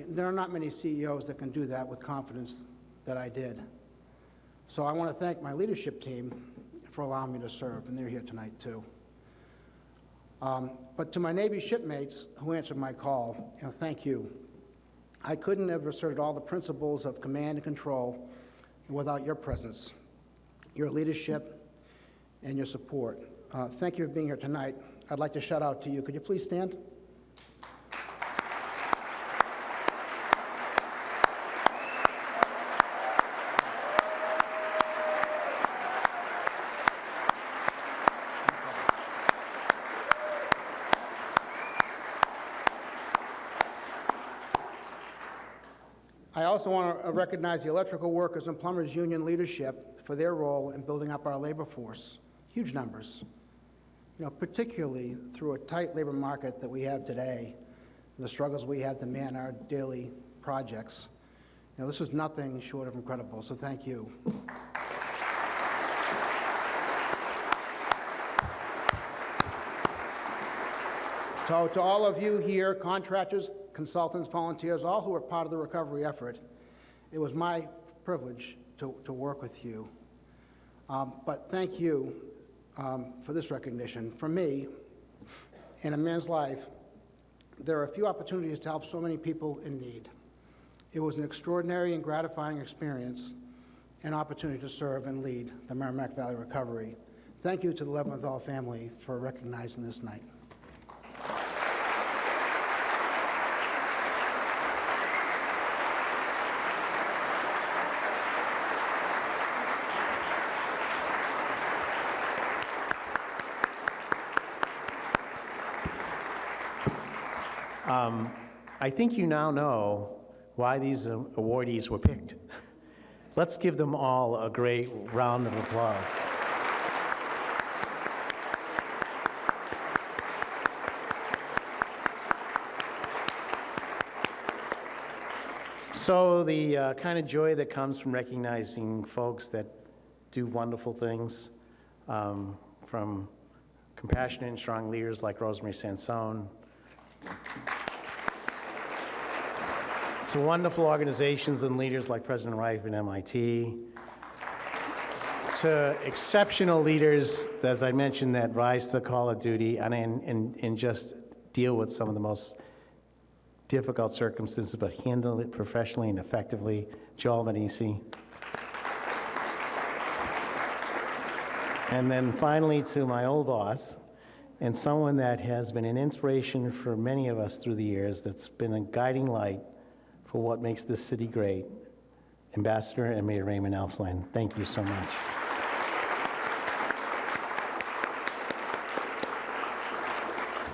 There are not many CEOs that can do that with confidence that I did. So I want to thank my leadership team for allowing me to serve, and they're here tonight too. But to my Navy shipmates who answered my call, thank you. I couldn't have asserted all the principles of command and control without your presence, your leadership, and your support. Thank you for being here tonight. I'd like to shout out to you. Could you please stand? I also want to recognize the electrical workers and plumbers union leadership for their role in building up our labor force. Huge numbers, particularly through a tight labor market that we have today, the struggles we had to man our daily projects. This was nothing short of incredible, so thank you. So to all of you here, contractors, consultants, volunteers, all who are part of the recovery effort, it was my privilege to work with you. But thank you for this recognition. For me, in a man's life, there are a few opportunities to help so many people in need. It was an extraordinary and gratifying experience and opportunity to serve and lead the Merrimack Valley Recovery. Thank you to the Leventhal family for recognizing this night. I think you now know why these awardees were picked. Let's give them all a great round of applause. So the kind of joy that comes from recognizing folks that do wonderful things, from compassionate and strong leaders like Rosemarie Sansone, to wonderful organizations and leaders like President Reif and MIT, to exceptional leaders, as I mentioned, that rise to the call of duty and just deal with some of the most difficult circumstances, but handle it professionally and effectively. Joe Albanese. And then finally to my old boss, and someone that has been an inspiration for many of us through the years, that's been a guiding light for what makes this city great, Ambassador and Mayor Raymond Flynn. Thank you so much.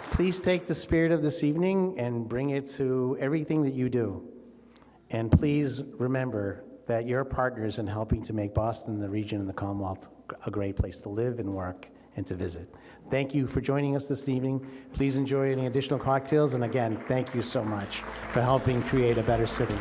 Please take the spirit of this evening and bring it to everything that you do. And please remember that you're partners in helping to make Boston, the region, and the Commonwealth a great place to live and work and to visit. Thank you for joining us this evening. Please enjoy any additional cocktails. And again, thank you so much for helping create a better city.